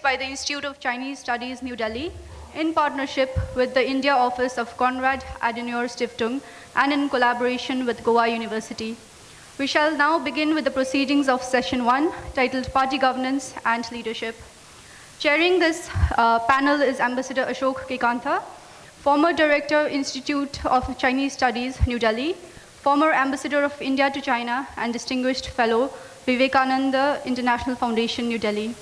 by the Institute of Chinese Studies, New Delhi, in partnership with the India office of Konrad Adenauer Stiftung and in collaboration with Goa University. We shall now begin with the proceedings of session 1, titled Party Governance and Leadership. Chairing this panel is Ambassador Ashok K, Kantha, former Director, Institute of Chinese Studies, New Delhi, former Ambassador of India to China and Distinguished Fellow, Vivekananda International Foundation, New Delhi.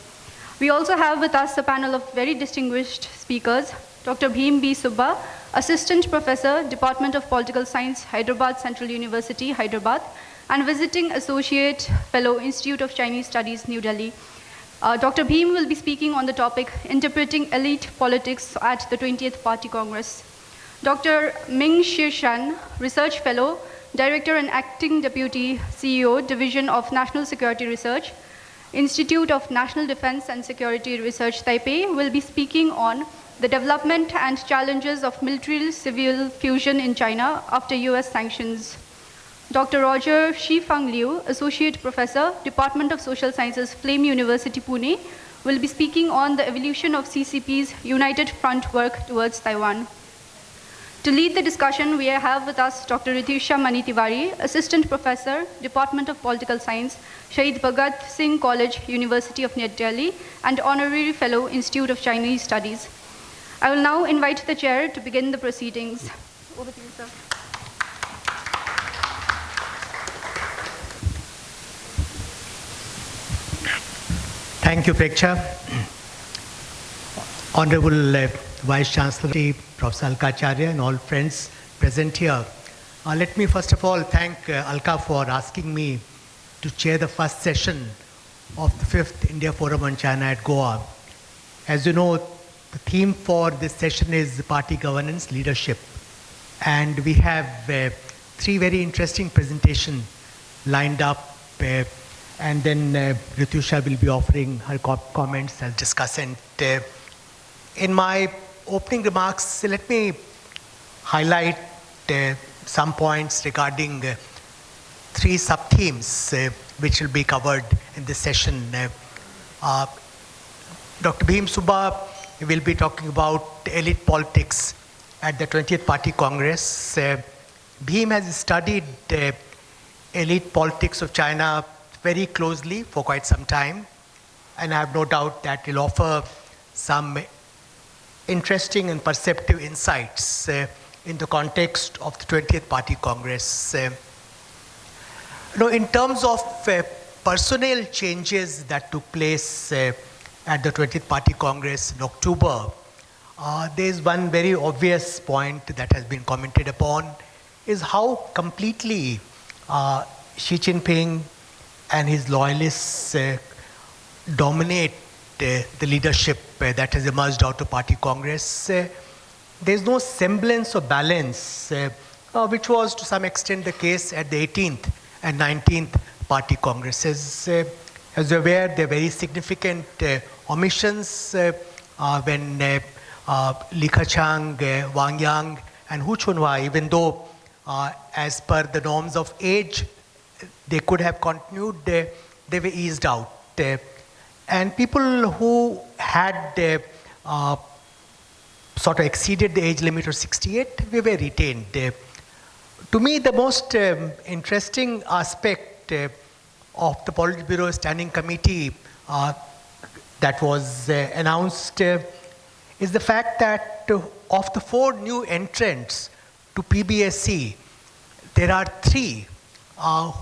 We also have with us a panel of very distinguished speakers, Dr. Bhim B. Subba, Assistant Professor, Department of Political Science, Hyderabad Central University, Hyderabad, and Visiting Associate Fellow, Institute of Chinese Studies, New Delhi. Dr. Bhim will be speaking on the topic, Interpreting Elite Politics at the 20th Party Congress. Dr. Ming-shih Shen, Research Fellow, Director and Acting Deputy CEO, Division of National Security Research, Institute of National Defense and Security Research, Taipei, will be speaking on the development and challenges of military-civil fusion in China after US sanctions. Dr. Roger Chi-feng Liu, Associate Professor, Department of Social Sciences, Flame University, Pune, will be speaking on the evolution of CCP's United Front work towards Taiwan. To lead the discussion, we have with us Dr. Ritusha Mani Tiwari, Assistant Professor, Department of Political Science, Shahid Bhagat Singh College, University of New Delhi, and Honorary Fellow, Institute of Chinese Studies. I will now invite the chair to begin the proceedings. Over to you, sir. Thank you, Preksha. Honorable Vice Chancellor, Professor Alkacharya, and all friends present here. Let me first of all thank Alka for asking me to chair the first session of the 5th India Forum on China at Goa. As you know, the theme for this session is Party Governance Leadership. And we have 3 very interesting presentations lined up. And then Ritusha will be offering her comments as discussant. In my opening remarks, let me highlight some points regarding 3 sub-themes which will be covered in this session. Dr. Bhim Subba will be talking about elite politics at the 20th Party Congress. Bhim has studied elite politics of China very closely for quite some time, and I have no doubt that he'll offer some interesting and perceptive insights in the context of the 20th Party Congress. In terms of personnel changes that took place at the 20th Party Congress in October, there is one very obvious point that has been commented upon, is how completely Xi Jinping and his loyalists dominate the leadership that has emerged out of Party Congress. There's no semblance of balance, which was to some extent the case at the 18th and 19th Party Congresses. As you're aware, there are very significant omissions when Li Keqiang, Wang Yang, and Hu Chunhua, even though as per the norms of age, they could have continued, they were eased out. And people who had sort of exceeded the age limit of 68, we were retained. To me, the most interesting aspect of the Politburo Standing Committee that was announced is the fact that of the 4 new entrants to PBSC, there are 3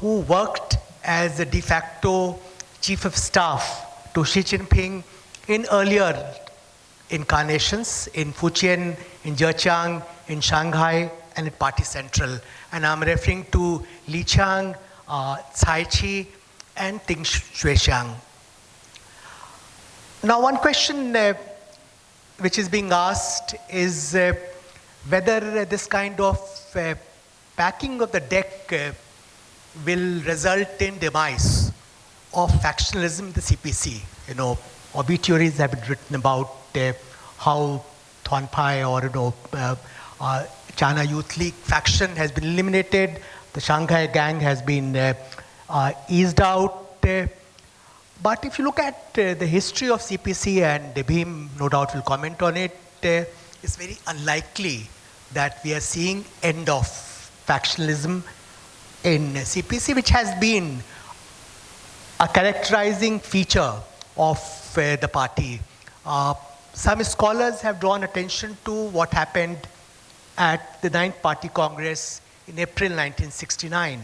who worked as a de facto chief of staff to Xi Jinping in earlier incarnations in Fujian, in Zhejiang, in Shanghai, and at Party Central. And I'm referring to Li Qiang, Cai Qi, and Ding Xuexiang. Now, one question which is being asked is whether this kind of packing of the deck will result in demise of factionalism in the CPC. Obituaries have been written about how Tuanpai or China Youth League faction has been eliminated. The Shanghai gang has been eased out. But if you look at the history of CPC, and Bhim no doubt will comment on it, it's very unlikely that we are seeing end of factionalism in CPC, which has been a characterizing feature of the party. Some scholars have drawn attention to what happened at the 9th Party Congress in April 1969,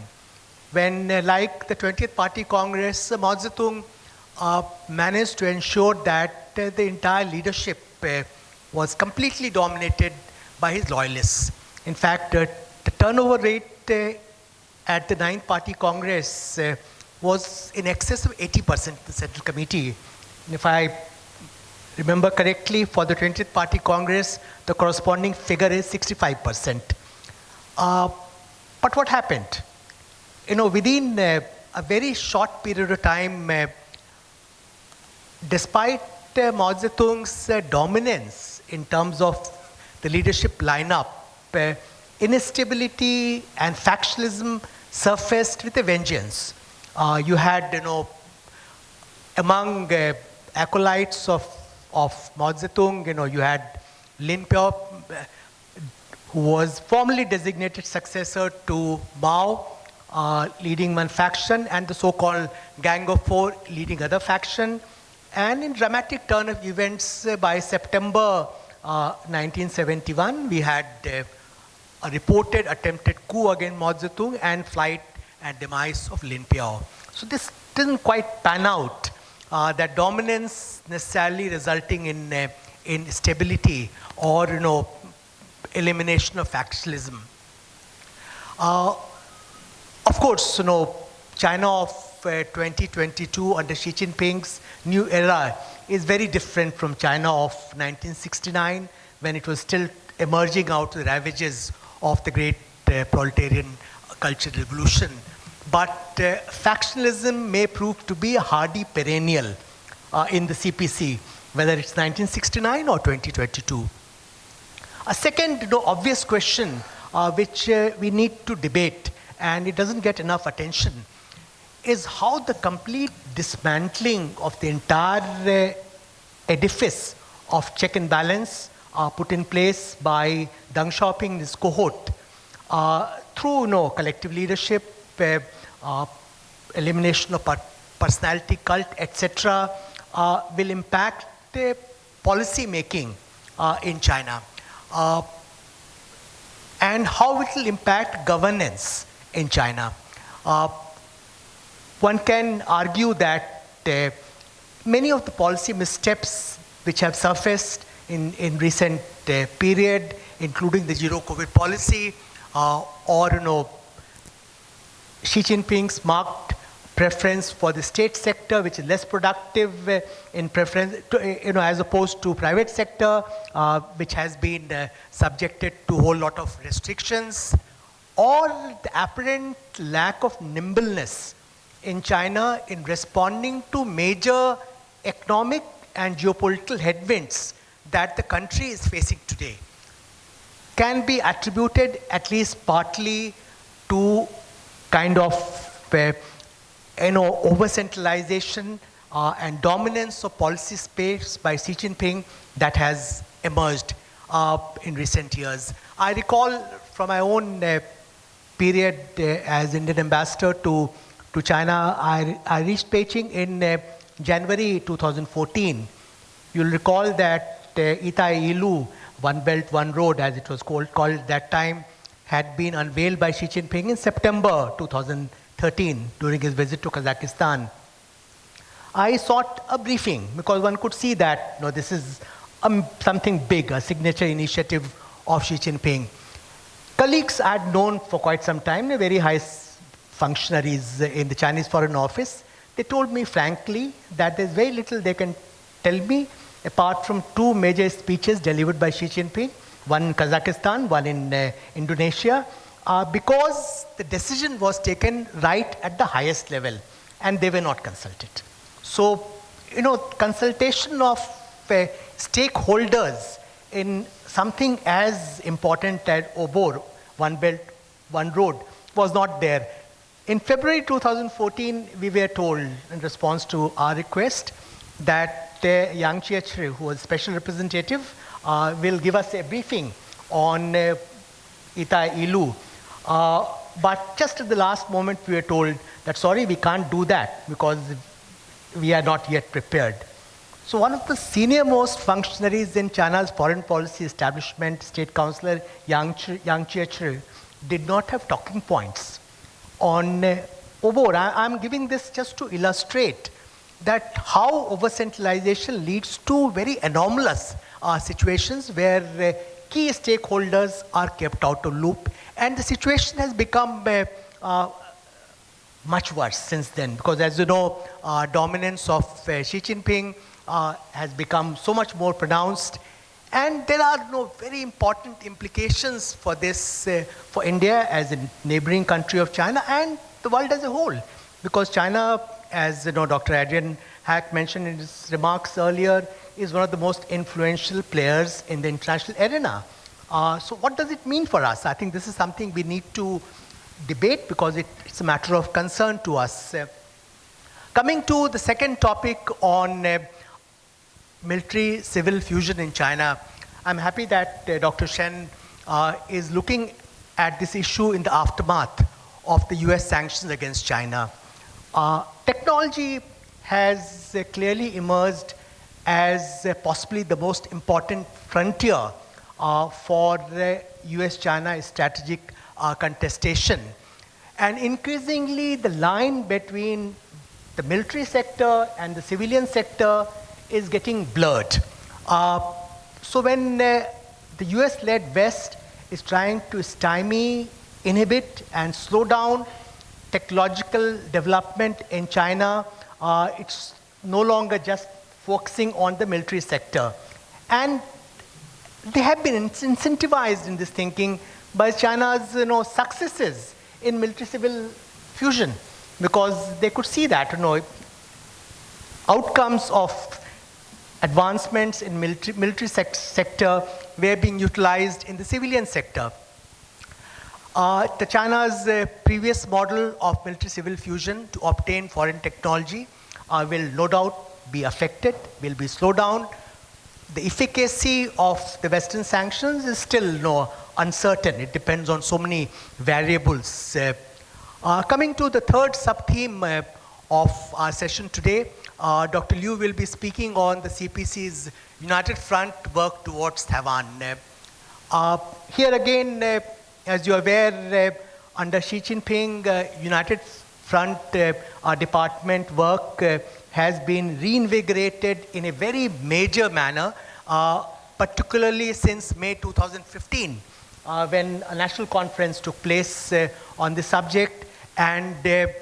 when, like the 20th Party Congress, Mao Zedong managed to ensure that the entire leadership was completely dominated by his loyalists. In fact, the turnover rate at the 9th Party Congress was in excess of 80%, the Central Committee. And if I remember correctly, for the 20th Party Congress, the corresponding figure is 65%. But what happened? Within a very short period of time, despite Mao Zedong's dominance in terms of the leadership lineup, instability and factionalism surfaced with a vengeance. You had, among acolytes of Mao Zedong, you had Lin Piao, who was formally designated successor to Mao, leading one faction, and the so-called Gang of Four leading other faction. And in dramatic turn of events, by September 1971, we had a reported attempted coup against Mao Zedong and flight and demise of Lin Piao. So this didn't quite pan out. That dominance necessarily resulting in stability or elimination of factionalism. Of course, China of 2022 under Xi Jinping's new era is very different from China of 1969, when it was still emerging out of the ravages of the great proletarian cultural revolution. But factionalism may prove to be a hardy perennial in the CPC, whether it's 1969 or 2022. A second obvious question which we need to debate, and it doesn't get enough attention, is how the complete dismantling of the entire edifice of check and balance put in place by Deng Xiaoping and his cohort through collective leadership, elimination of personality cult, etc., will impact policy making in China, and how it will impact governance in China. One can argue that many of the policy missteps which have surfaced in recent period, including the zero COVID policy, or Xi Jinping's marked preference for the state sector, which is less productive in preference, as opposed to private sector, which has been subjected to a whole lot of restrictions, or the apparent lack of nimbleness in China in responding to major economic and geopolitical headwinds that the country is facing today, can be attributed at least partly to kind of over-centralization and dominance of policy space by Xi Jinping that has emerged in recent years. I recall from my own period as Indian ambassador to China, I reached Beijing in January 2014. You'll recall that Itai Ilu, One Belt, One Road, as it was called at that time, had been unveiled by Xi Jinping in September 2013 during his visit to Kazakhstan. I sought a briefing because one could see that this is something big, a signature initiative of Xi Jinping. Colleagues I had known for quite some time, very high functionaries in the Chinese Foreign Office, they told me frankly that there's very little they can tell me apart from two major speeches delivered by Xi Jinping, one in Kazakhstan, one in Indonesia, because the decision was taken right at the highest level and they were not consulted. So, consultation of stakeholders in something as important as OBOR, One Belt, One Road, was not there. In February 2014, we were told in response to our request that Yang Jiechi, who was special representative, will give us a briefing on Itai Ilu. But just at the last moment, we were told that, sorry, we can't do that because we are not yet prepared. So one of the senior-most functionaries in China's foreign policy establishment, State Councillor Yang Jiechi, did not have talking points on OBOR. I'm giving this just to illustrate that how over-centralization leads to very anomalous situations where key stakeholders are kept out of loop, and the situation has become much worse since then, because as you know, dominance of Xi Jinping has become so much more pronounced, and there are very important implications for this for India as a neighboring country of China and the world as a whole, because China, as Dr. Adrian Hack mentioned in his remarks earlier, is one of the most influential players in the international arena. So what does it mean for us? I think this is something we need to debate because it's a matter of concern to us. Coming to the second topic on military-civil fusion in China, I'm happy that Dr. Shen is looking at this issue in the aftermath of the US sanctions against China. Technology has clearly emerged as possibly the most important frontier for the US-China strategic contestation. And increasingly, the line between the military sector and the civilian sector is getting blurred. So when the US-led West is trying to stymie, inhibit, and slow down technological development in China, it's no longer just focusing on the military sector. And they have been incentivized in this thinking by China's successes in military-civil fusion, because they could see that outcomes of advancements in military sector were being utilized in the civilian sector. The China's previous model of military-civil fusion to obtain foreign technology will no doubt be affected, will be slowed down. The efficacy of the Western sanctions is still uncertain. It depends on so many variables. Coming to the third sub-theme of our session today, Dr. Liu will be speaking on the CPC's United Front work towards Taiwan. Here again, as you are aware, under Xi Jinping, United Front department work has been reinvigorated in a very major manner, particularly since May 2015, when a national conference took place on the subject, and a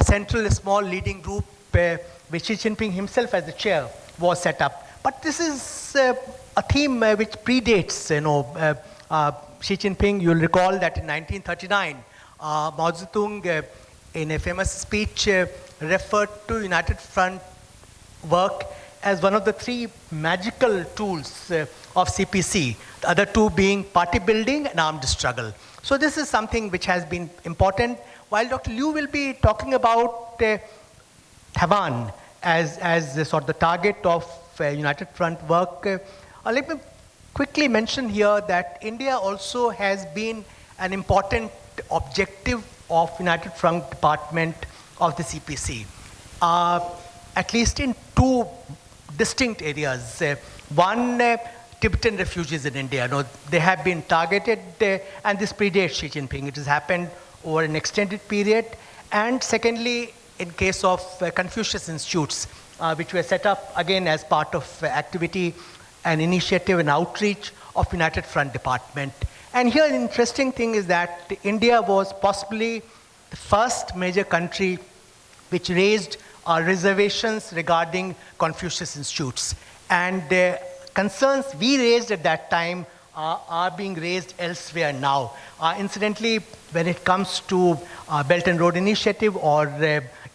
central small leading group with Xi Jinping himself as the chair was set up. But this is a theme which predates Xi Jinping. You'll recall that in 1939, Mao Zedong, in a famous speech, referred to United Front work as one of the three magical tools of CPC, the other two being party building and armed struggle. So this is something which has been important. While Dr. Liu will be talking about Taiwan as sort of the target of United Front work, let me quickly mention here that India also has been an important objective of United Front Department of the CPC, at least in two distinct areas. One, Tibetan refugees in India. They have been targeted, and this predates Xi Jinping. It has happened over an extended period. And secondly, in case of Confucius Institutes, which were set up again as part of activity and initiative and outreach of United Front Department. And here, an interesting thing is that India was possibly the first major country which raised reservations regarding Confucius Institutes. And concerns we raised at that time are being raised elsewhere now. Incidentally, when it comes to Belt and Road Initiative or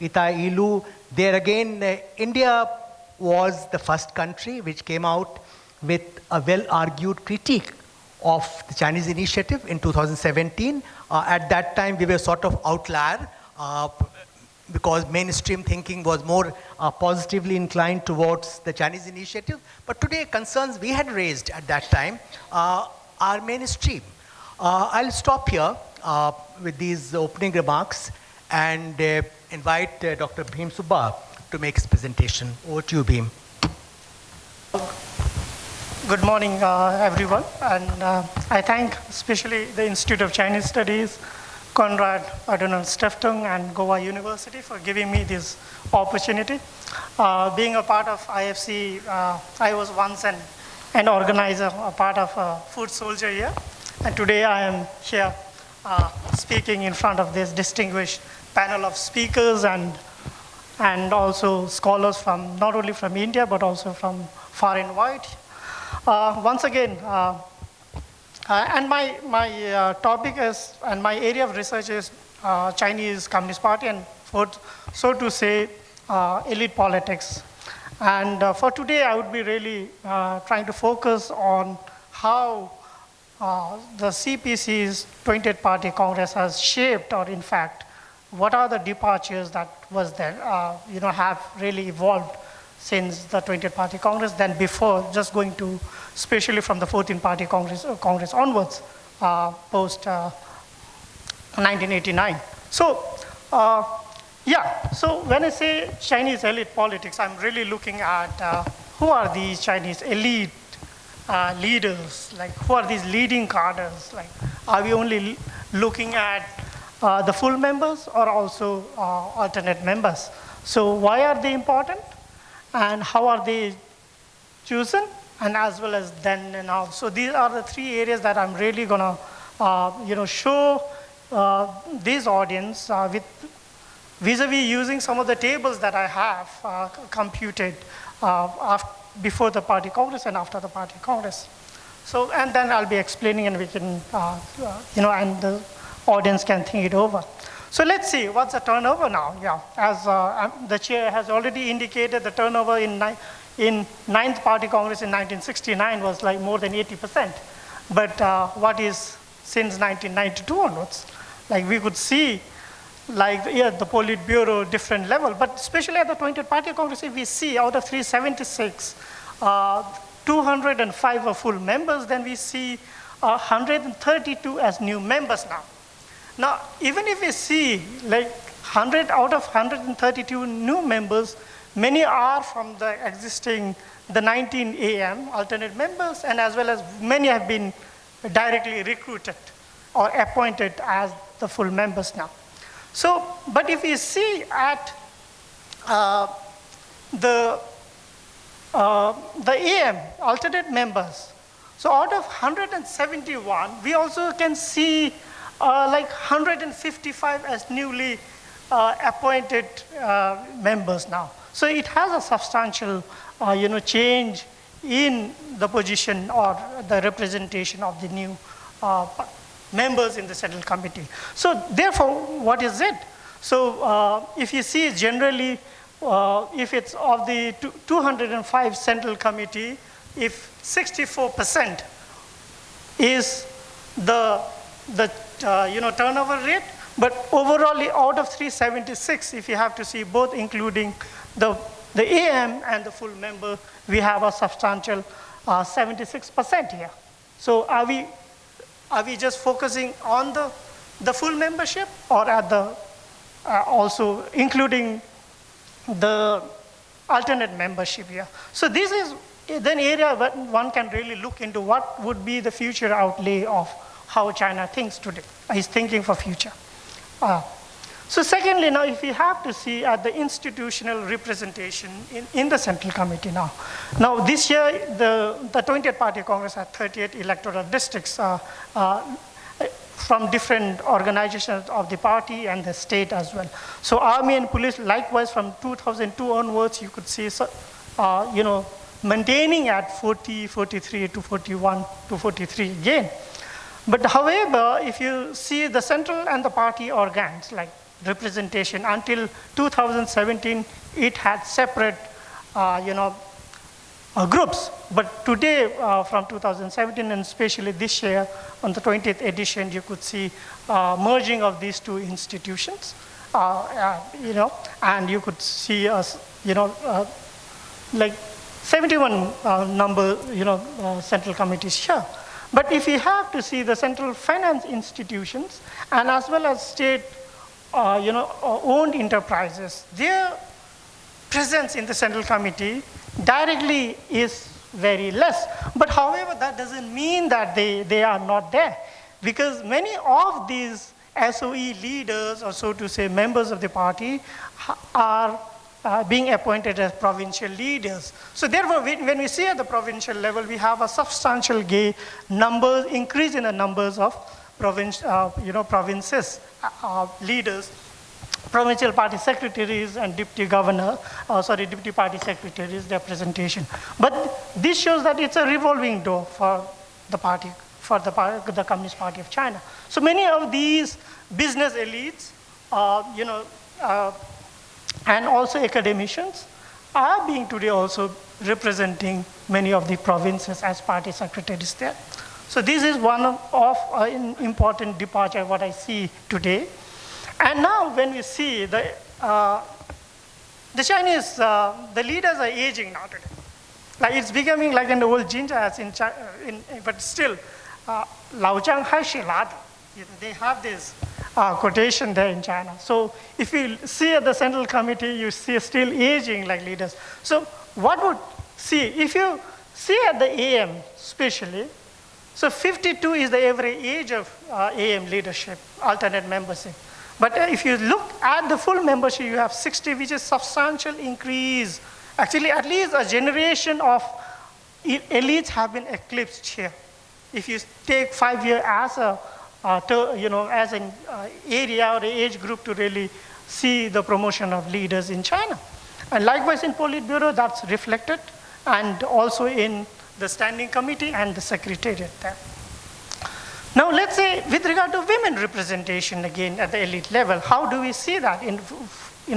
Itai Ilu, there again, India was the first country which came out with a well-argued critique of the Chinese initiative in 2017, At that time, we were sort of outlier because mainstream thinking was more positively inclined towards the Chinese initiative. But today, concerns we had raised at that time are mainstream. I'll stop here with these opening remarks and invite Dr. Bhim Subba to make his presentation. Over to you, Bhim. Good morning, everyone. And I thank especially the Institute of Chinese Studies, Konrad Adenauer Stiftung, and Goa University for giving me this opportunity. Being a part of IFC, I was once an organizer, a part of Food Soldier here. And today I am here speaking in front of this distinguished panel of speakers and also scholars from not only from India, but also from far and wide. Once again, and my topic is, and my area of research is Chinese Communist Party and so to say, elite politics. And for today, I would be really trying to focus on how the CPC's 20th Party Congress has shaped, or in fact, what are the departures that was there, have really evolved since the 20th Party Congress than before, just going to, especially from the 14th Party Congress onwards, post 1989. So, so when I say Chinese elite politics, I'm really looking at who are these Chinese elite leaders, like who are these leading cadres, like are we only looking at the full members or also alternate members? So why are they important? And how are they chosen, and as well as then and now. So these are the three areas that I'm really gonna, show this audience with vis-a-vis using some of the tables that I have computed before the Party Congress and after the Party Congress. So, and then I'll be explaining, and we can, and the audience can think it over. So let's see, what's the turnover now? Yeah, as the chair has already indicated, the turnover in 9th Party Congress in 1969 was like more than 80%. But what is since 1992 onwards? Like we could see, like the Politburo different level, but especially at the 20th Party Congress, if we see out of 376, 205 are full members, then we see 132 as new members now. Now, even if we see like 100 out of 132 new members, many are from the existing, the 19 AM alternate members, and as well as many have been directly recruited or appointed as the full members now. So, but if we see at the AM alternate members, so out of 171, we also can see like 155 as newly appointed members now. So it has a substantial, change in the position or the representation of the new members in the Central Committee. So therefore, what is it? So if you see generally, if it's of the 205 Central Committee, if 64% is the turnover rate, but overall out of 376, if you have to see both including the AM and the full member, we have a substantial 76% here. So are we just focusing on the full membership, or at the also including the alternate membership here? So this is then area where one can really look into what would be the future outlay of how China thinks today, is thinking for future. So secondly, now if you have to see at the institutional representation in the Central Committee now. Now this year, the 20th Party Congress had 38 electoral districts from different organizations of the party and the state as well. So army and police, likewise from 2002 onwards, you could see, maintaining at 40, 43 to 41 to 43 again. But however, if you see the central and the party organs, like representation, until 2017, it had separate, groups. But today, from 2017 and especially this year, on the 20th edition, you could see merging of these two institutions, and you could see us, like 71 number, central committees here. But if you have to see the central finance institutions and as well as state, owned enterprises, their presence in the central committee directly is very less. But however, that doesn't mean that they are not there, because many of these SOE leaders, or so to say members of the party, are being appointed as provincial leaders. So therefore, when we see at the provincial level, we have a substantial increase in the numbers of provinces, leaders, provincial party secretaries and deputy party secretaries, their presentation. But this shows that it's a revolving door for the party, the Communist Party of China. So many of these business elites, and also academicians are being today also representing many of the provinces as party secretaries there. So this is one of an important departure what I see today. And now when we see the Chinese, the leaders are aging now today. Like it's becoming like an old ginger as in China, but still, Lao Jiang Hai Shi La De. They have this quotation there in China. So if you see at the central committee, you see still aging like leaders. So what would see, if you see at the AM especially, so 52 is the average age of AM leadership, alternate membership. But if you look at the full membership, you have 60, which is substantial increase. Actually, at least a generation of elites have been eclipsed here. If you take 5 years as as an area or age group to really see the promotion of leaders in China. And likewise in Politburo, that's reflected, and also in the standing committee and the secretariat there. Now let's say with regard to women representation again at the elite level, how do we see that? In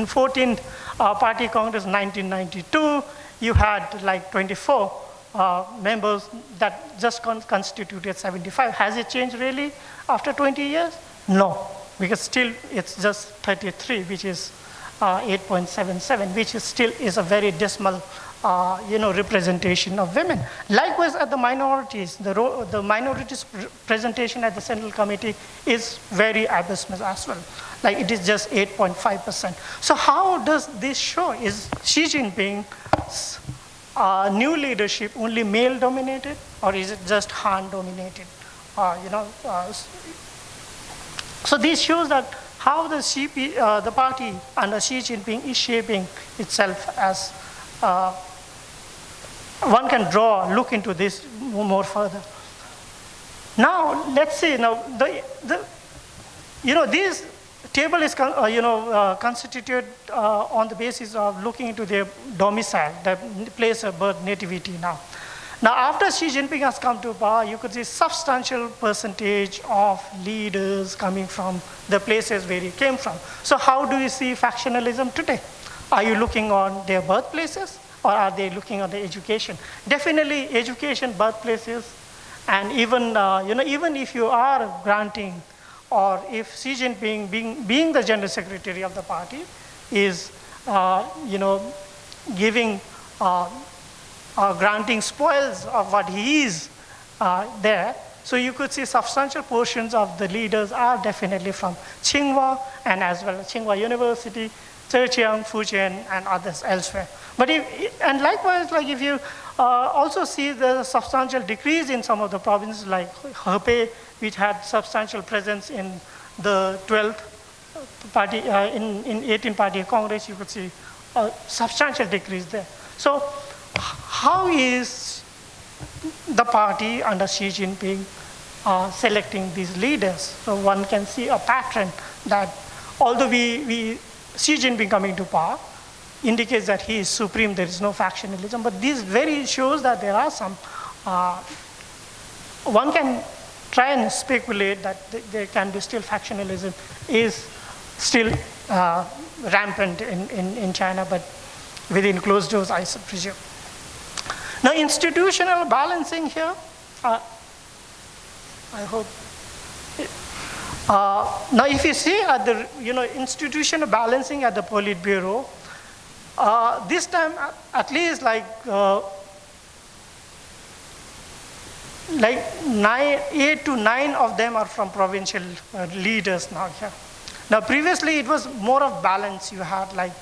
14th Party Congress 1992, you had like 24 members that just constituted 75. Has it changed really after 20 years? No, because still it's just 33, which is 8.77, which is still is a very dismal representation of women. Likewise at the minorities, the minorities presentation at the Central Committee is very abysmal as well. Like it is just 8.5%. So how does this show? Is Xi Jinping's new leadership only male dominated, or is it just Han dominated? So this shows that how the party under Xi Jinping is shaping itself as one can look into this more further. Now, let's see. Now, this table is constituted on the basis of looking into their domicile, the place of birth, nativity now. Now, after Xi Jinping has come to power, you could see substantial percentage of leaders coming from the places where he came from. So how do you see factionalism today? Are you looking on their birthplaces, or are they looking on the education? Definitely education, birthplaces, and even, even if you are granting, or if Xi Jinping, being the general secretary of the party, is, giving, granting spoils of what he is there, so you could see substantial portions of the leaders are definitely from Tsinghua, and as well as Tsinghua University, Zhejiang, Fujian, and others elsewhere. But and likewise, like if you also see the substantial decrease in some of the provinces like Hebei, which had substantial presence in the 12th party, in 18th Party Congress, you could see a substantial decrease there. So how is the party under Xi Jinping selecting these leaders? So one can see a pattern that although Xi Jinping coming to power indicates that he is supreme, there is no factionalism, but this very shows that there are some, one can try and speculate that there can be still factionalism is still rampant in China, but within closed doors, I presume. Now, institutional balancing here, I hope. Now, if you see at the institutional balancing at the Politburo, this time at least like 8 to 9 of them are from provincial leaders now here. Now, previously it was more of balance. You had like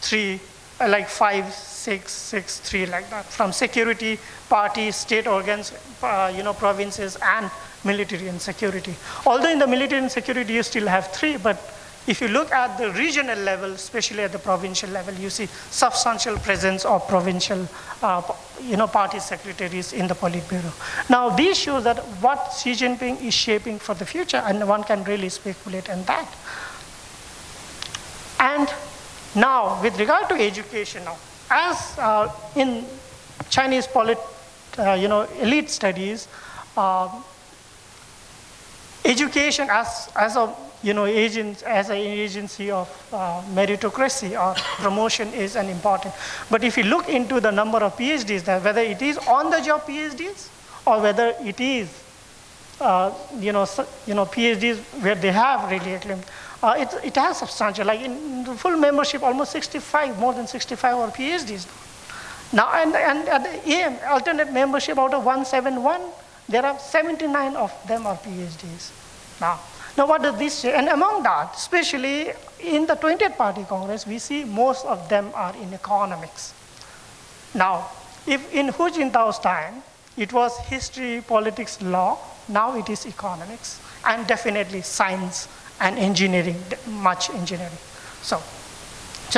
3, like 5, 6, 6, 3 like that from security, parties, state organs, provinces, and military and security. Although in the military and security you still have 3, but if you look at the regional level, especially at the provincial level, you see substantial presence of provincial party secretaries in the Politburo. Now, this shows that what Xi Jinping is shaping for the future, and one can really speculate on that. And now, with regard to education now, as in Chinese elite studies, education as an agency of meritocracy or promotion is an important. But if you look into the number of PhDs, that whether it is on-the-job PhDs or whether it is PhDs where they have really acclaimed, it has substantial. Like in the full membership, almost 65, more than 65 are PhDs. Now, and at the AM, alternate membership out of 171, there are 79 of them are PhDs. Now, what does this say? And among that, especially in the 20th Party Congress, we see most of them are in economics. Now, if in Hu Jintao's time, it was history, politics, law, now it is economics, and definitely science and engineering, much engineering. So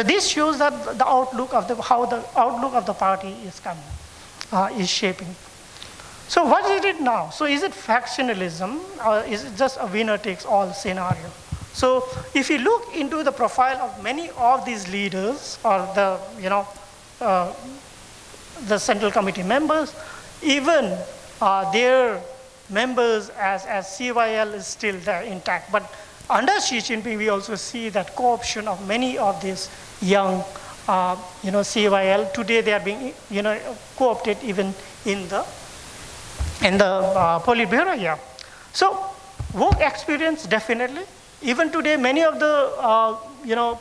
this shows that the outlook of how the outlook of the party is coming, is shaping. So what is it now? So is it factionalism, or is it just a winner-takes-all scenario? So if you look into the profile of many of these leaders, or the Central Committee members, even their members as CYL is still there intact. But under Xi Jinping, we also see that co-option of many of these young, CYL. Today they are being, co-opted even in the Politburo, yeah. So work experience, definitely. Even today, many of the,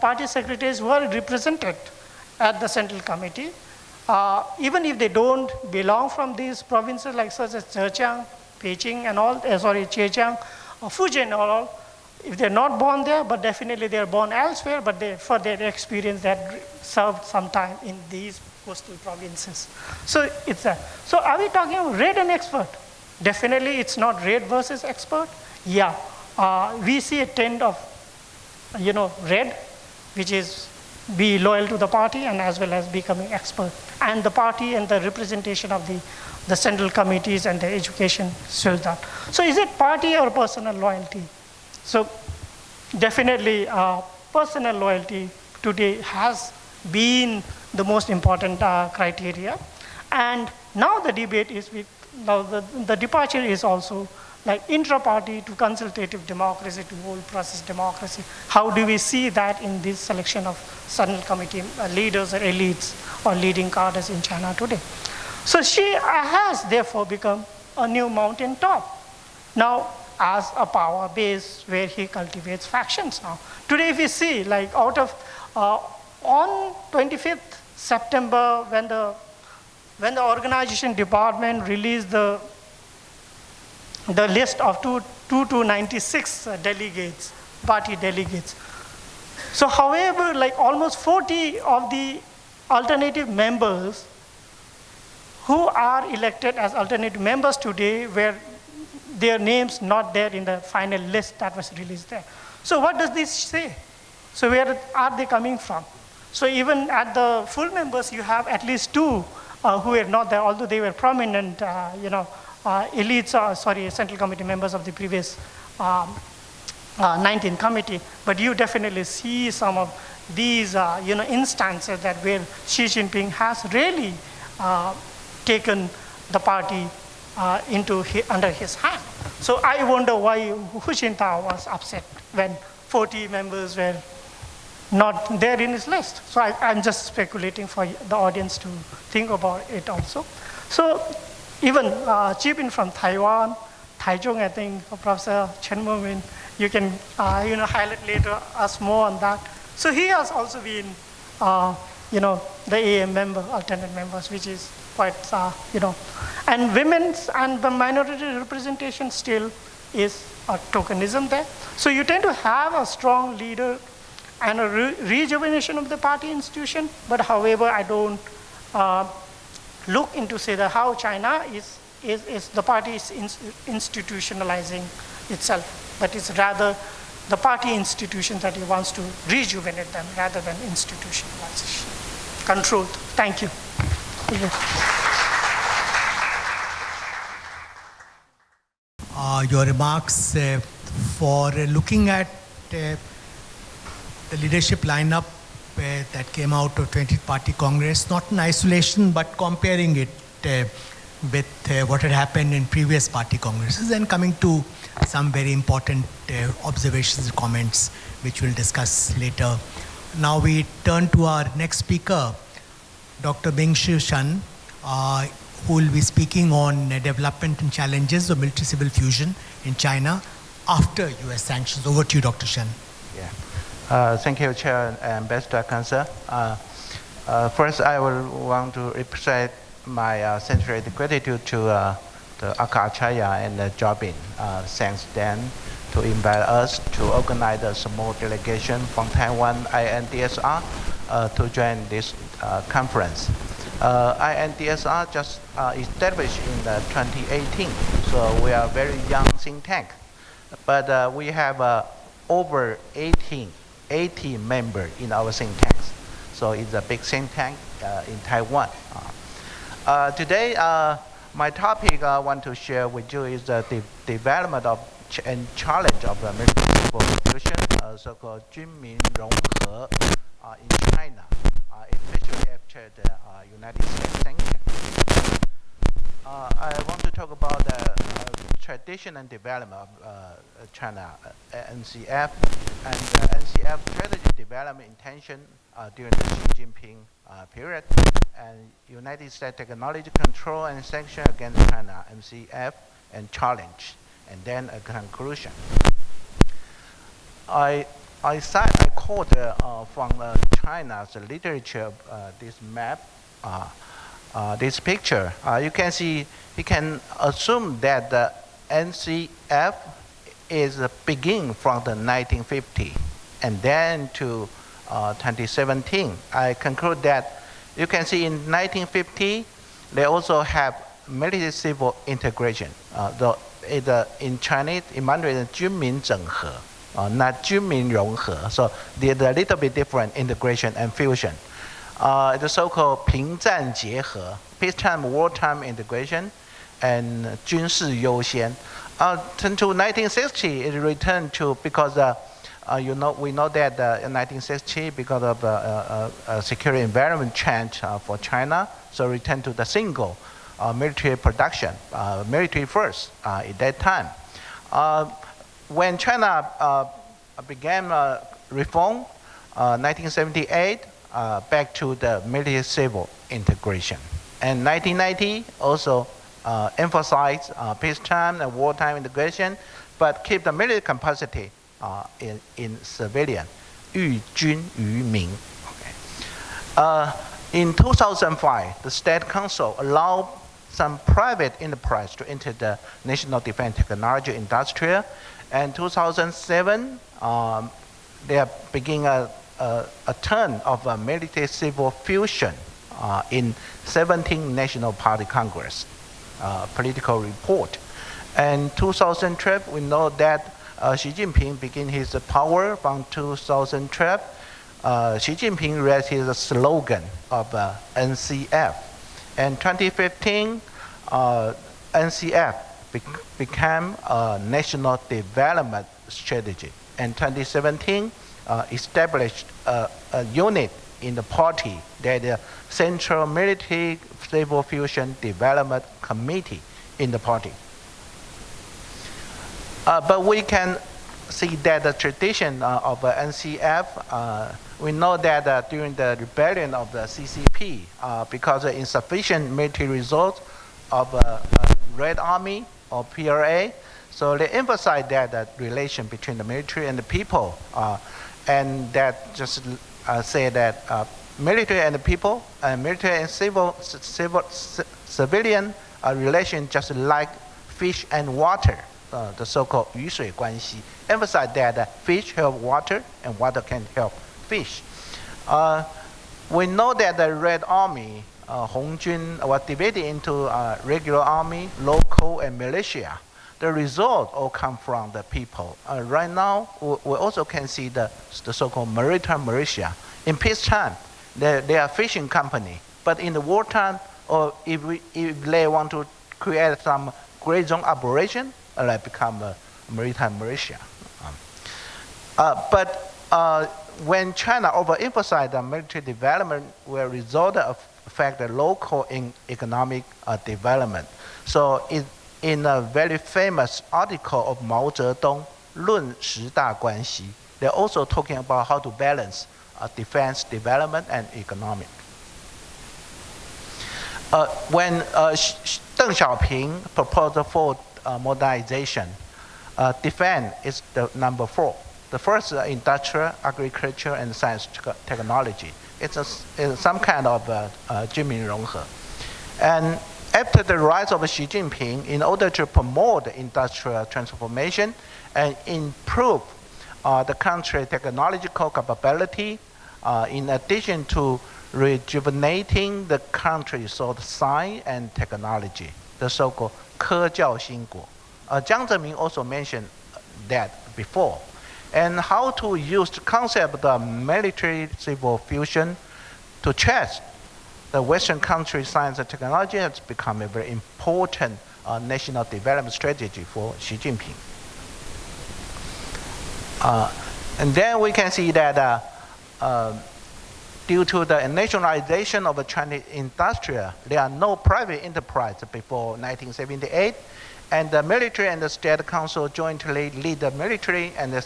party secretaries were represented at the Central Committee. Even if they don't belong from these provinces like such as Zhejiang, Beijing and all, Zhejiang, Fujian and all, if they're not born there, but definitely they're born elsewhere, but for their experience that served some time in these coastal provinces. So it's that. So are we talking about red and expert? Definitely it's not red versus expert. Yeah, we see a trend of, red, which is be loyal to the party and as well as becoming expert. And the party and the representation of the central committees and the education shows that. So is it party or personal loyalty? So definitely personal loyalty today has been the most important criteria. And now the debate is the departure is also like intra-party to consultative democracy to whole process democracy. How do we see that in this selection of Central Committee leaders or elites or leading cadres in China today? So Xi has therefore become a new mountain top. Now, as a power base where he cultivates factions now. Today, if you see, like out of, on 25th September, when the organization department released the list of 296 delegates, party delegates. So however, like almost 40 of the alternative members who are elected as alternative members today were their names not there in the final list that was released there. So what does this say? So where are they coming from? So even at the full members, you have at least 2 who were not there, although they were prominent, elites, Central Committee members of the previous 19th committee. But you definitely see some of these, instances that where Xi Jinping has really taken the party under his hand. So I wonder why Hu Jintao was upset when 40 members were not there in his list. So I'm just speculating for the audience to think about it also. So even Chi-feng from Taiwan, Taichung, I think, Professor Chen Mo-min, you can highlight later us more on that. So he has also been, the AM member, alternate members, which is quite, and women's and the minority representation still is a tokenism there. So you tend to have a strong leader and a rejuvenation of the party institution, but however, I don't look into say that how China is the party is institutionalizing itself, but it's rather the party institutions that he wants to rejuvenate them rather than institutionalization. Controlled. Thank you. Your remarks for looking at the leadership lineup that came out of 20th Party Congress, not in isolation, but comparing it with what had happened in previous party congresses, and coming to some very important observations and comments, which we'll discuss later. Now we turn to our next speaker, Dr. Ming-shih Shen, who will be speaking on development and challenges of military-civil fusion in China after US sanctions. Over to you, Dr. Shen. Yeah. Thank you, Chair and Ambassador Kantha. First, I will want to represent my sincere gratitude to the Acharya and Jobin. Thanks them to invite us to organize a small delegation from Taiwan INDSR to join this conference. INDSR just established in 2018, so we are a very young think tank. But we have over 80 members in our think tanks. So it's a big think tank in Taiwan. Today, my topic I want to share with you is the development of and challenge of the military revolution, so-called 军民融合 in China, especially after the United States sanctions. I want to talk about the tradition and development of China, NCF, and NCF strategy development intention during the Xi Jinping period, and United States technology control and sanction against China, NCF, and challenge, and then a conclusion. I quote from China's literature this map, this picture. You can assume that the NCF is begin from the 1950 and then to 2017. I conclude that you can see in 1950 they also have military-civil integration. In Chinese, in Mandarin, 军民整合, not 军民融合. So there's a little bit different integration and fusion. The so-called 平战结合, peacetime, wartime integration, and 军事优先. To 1960, it returned to because we know that in 1960 because of security environment change for China, so returned to the single military production, military first at that time. When China began reform, 1978, back to the military-civil integration. And 1990 also emphasized peacetime and wartime integration, but keep the military capacity in civilian, 寓军于民. In 2005, the State Council allowed some private enterprise to enter the national defense technology industry. And 2007, they are beginning a turn of a military-civil fusion in 17 National Party Congress political report. And 2012, we know that Xi Jinping began his power from 2012. Xi Jinping raised his slogan of NCF. And 2015, NCF became a national development strategy. And 2017, established a unit in the party, the Central Military Civil Fusion Development Committee in the party. But we can see that the tradition of NCF, we know that during the rebellion of the CCP, because of insufficient military resource of Red Army or PRA, so they emphasize that relation between the military and the people, and that just say that military and the people, military and civilian relation just like fish and water, the so-called 鱼水关系, emphasize that fish help water and water can help fish. We know that the Red Army, Hongjun, was divided into regular army, local, and militia. The result all come from the people. Right now, we also can see the so-called maritime militia. In peacetime, they are fishing company, but in the wartime, or if they want to create some gray zone operation, they become a maritime militia. But when China overemphasized the military development, will result of affect the local economic development. So in a very famous article of Mao Zedong, 论十大关系, they're also talking about how to balance defense, development, and economic. When Deng Xiaoping proposed for modernization, defense is the number 4. The first is industrial, agriculture, and science technology. It's some kind of 军民融合. And after the rise of Xi Jinping, in order to promote the industrial transformation and improve the country's technological capability, in addition to rejuvenating the country's science and technology, the so-called 科教兴国. Jiang Zemin also mentioned that before. And how to use the concept of military-civil fusion to chase the Western country's science and technology has become a very important national development strategy for Xi Jinping. And then we can see that due to the nationalization of the Chinese industry, there are no private enterprise before 1978, and the military and the state council jointly lead the military and the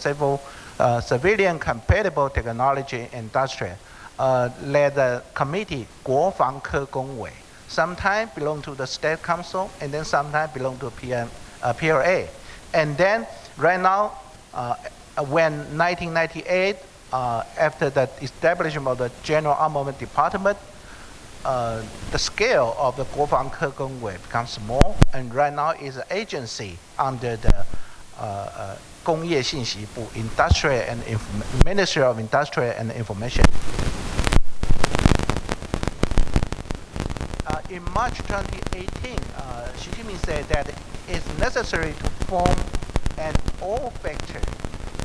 civilian compatible technology industry, led the committee 国防科工委, sometimes belong to the state council and then sometimes belong to PRA. And then right now, when 1998, after the establishment of the General Armament Department, the scale of the 国防科工委 becomes small, and right now is an agency under the 工业信息部 Industrial and Ministry of Industrial and Information. In March 2018, Xi Jinping said that it's necessary to form an all-factor,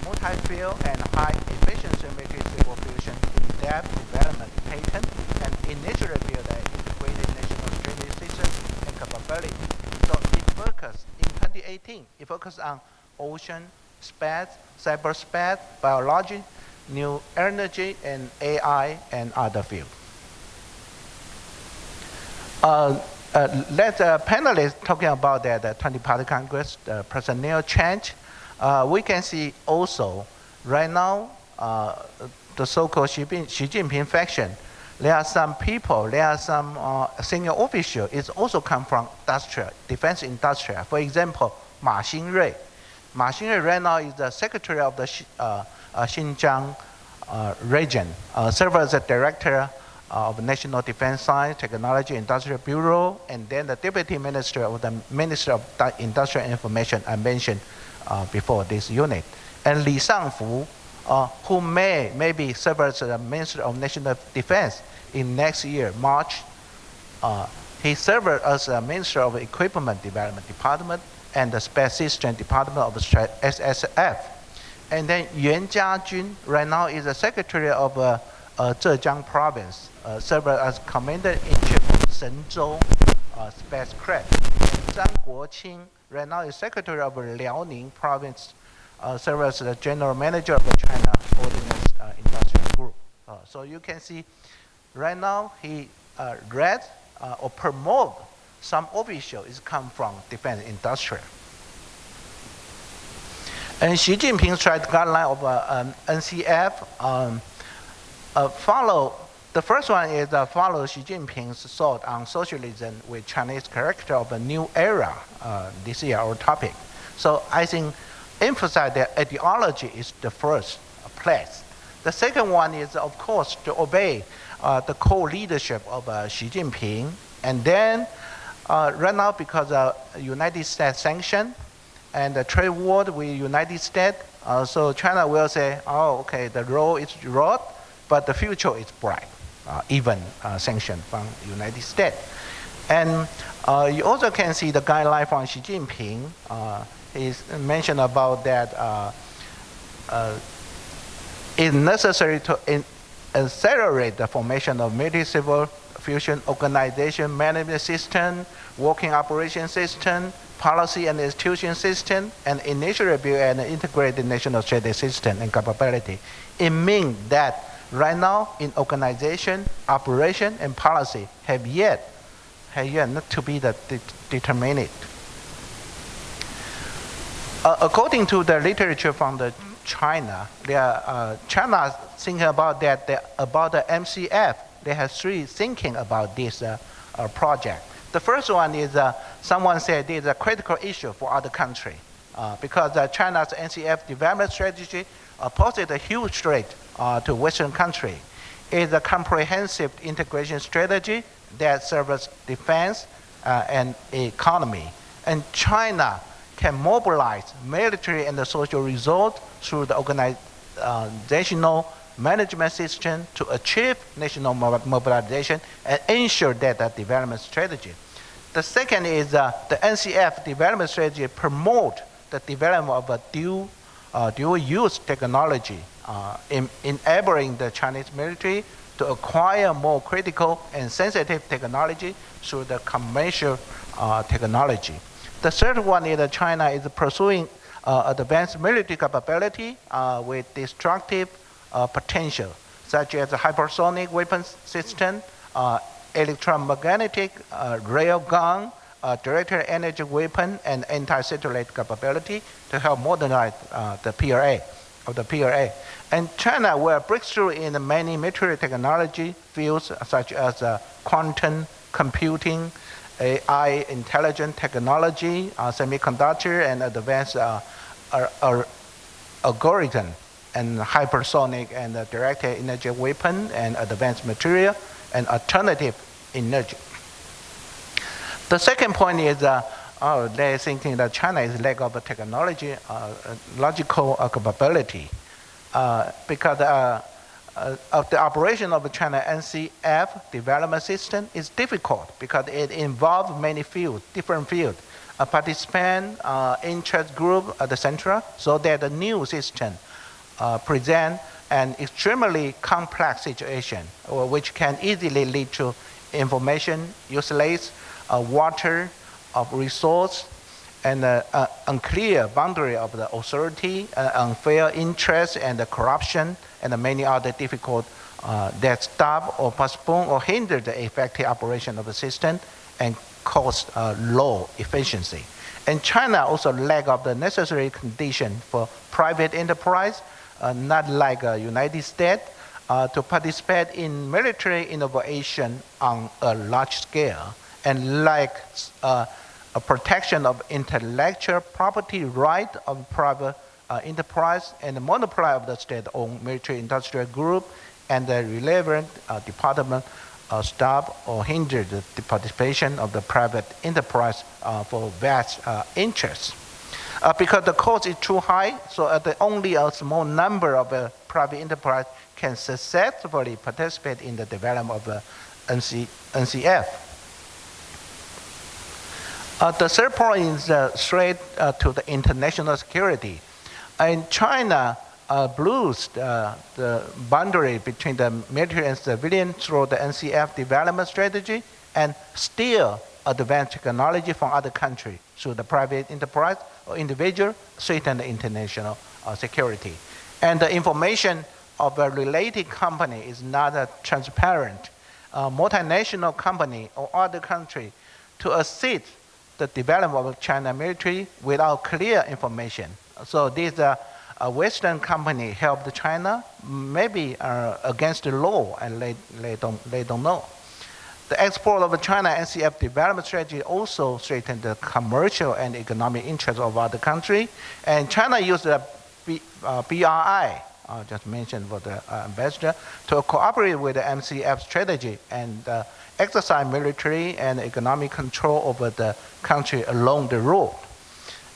multi-field, and high-efficiency military civil fusion in-depth development, patent, and initially build an integrated national strategy system and capability. So it focused, in 2018, it focused on ocean, space, cyberspace, biology, new energy, and AI, and other fields. Let the panelists talking about that the 20-party Congress, the personnel change. We can see also right now the so-called Xi Jinping faction. There are some people, there are some senior officials. It's also come from industrial, defense industrial. For example, Ma Xingrui. Ma Xingrui right now is the secretary of the Xinjiang region, serves as the director of National Defense Science, Technology, Industrial Bureau, and then the Deputy Minister of the Ministry of Industrial Information I mentioned before this unit. And Li Shangfu, who maybe serve as the Minister of National Defense in next year, March. He served as a Minister of Equipment Development Department and the Space System Department of SSF. And then Yuan Jiajun right now is the Secretary of Zhejiang Province, served as Commander-in-Chief of Shenzhou spacecraft. Zhang Guoqing right now is Secretary of Liaoning Province, served as the General Manager of the China Ordnance Industrial Group. So you can see right now he read or promote some official is come from defense industry. And Xi Jinping tried guideline of NCF. the first one is follow Xi Jinping's thought on socialism with Chinese character of a new era this year, our topic. So I think emphasize that ideology is the first place. The second one is, of course, to obey the co-leadership of Xi Jinping. And then right now, because of United States sanction and the trade war with United States, so China will say, oh, okay, the road is road, but the future is bright, even sanction from United States. And you also can see the guideline from Xi Jinping. He's mentioned about that it's necessary to accelerate the formation of multi-civil fusion organization management system, working operation system, policy and institution system, and initially build an integrated national strategy system and capability. It means that right now in organization, operation, and policy have yet not to be determined. According to the literature from China, China thinking about that about the MCF. They have three thinking about this project. The first one is someone said it is a critical issue for other countries because China's NCF development strategy poses a huge threat to Western countries. It is a comprehensive integration strategy that serves defense and economy. And China can mobilize military and the social resource through the organizational management system to achieve national mobilization and ensure that the development strategy. The second is the NCF development strategy promote the development of a dual-use technology, enabling the Chinese military to acquire more critical and sensitive technology through the commercial technology. The third one is that China is pursuing advanced military capability with destructive potential, such as a hypersonic weapons system, electromagnetic railgun, directed energy weapon, and anti-satellite capability to help modernize the PRA. And China will break through in many military technology fields such as quantum computing, AI, intelligent technology, semiconductor, and advanced algorithm, and hypersonic and directed energy weapon, and advanced material, and alternative energy. The second point is they're thinking that China is lack of technology, logical capability, because of the operation of the China NCF development system is difficult because it involves many fields, different fields, a participant, interest group, etc. So that the new system present an extremely complex situation, which can easily lead to information useless, water of resource, and unclear boundary of the authority, unfair interest, and the corruption, and many other difficult that stop or postpone or hinder the effective operation of the system and cause low efficiency. And China also lack of the necessary condition for private enterprise, not like United States, to participate in military innovation on a large scale, and like a protection of intellectual property right of private enterprise, and the monopoly of the state-owned military industrial group, and the relevant department stop or hinder the participation of the private enterprise for vast interests. Because the cost is too high, so only a small number of private enterprise can successfully participate in the development of NCF. The third point is threat to the international security. And China blues the boundary between the military and civilian through the NCF development strategy and steal advanced technology from other countries through the private enterprise or individual, threaten the international security. And the information of a related company is not transparent. Multinational company or other country to assist the development of China military without clear information. So these a Western company helped China, maybe against the law, and they don't know. The export of China NCF development strategy also strengthened the commercial and economic interests of other countries. And China used the BRI, just mentioned for the ambassador, to cooperate with the MCF strategy and exercise military and economic control over the country along the road.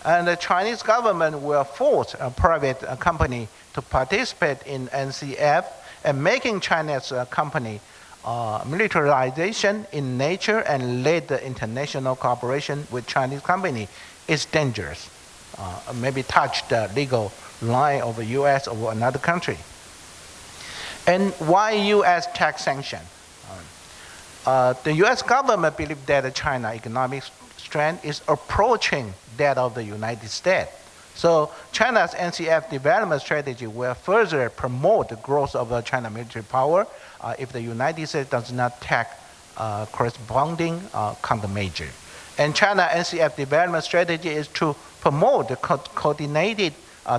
And the Chinese government will force a private company to participate in NCF, and making China's company militarization in nature and lead the international cooperation with Chinese company is dangerous. Maybe touch the legal line of the U.S. or another country. And why U.S. tax sanction? The U.S. government believes that China economic strength is approaching that of the United States. So China's NCF development strategy will further promote the growth of the China military power if the United States does not take corresponding countermeasure. And China NCF development strategy is to promote the coordinated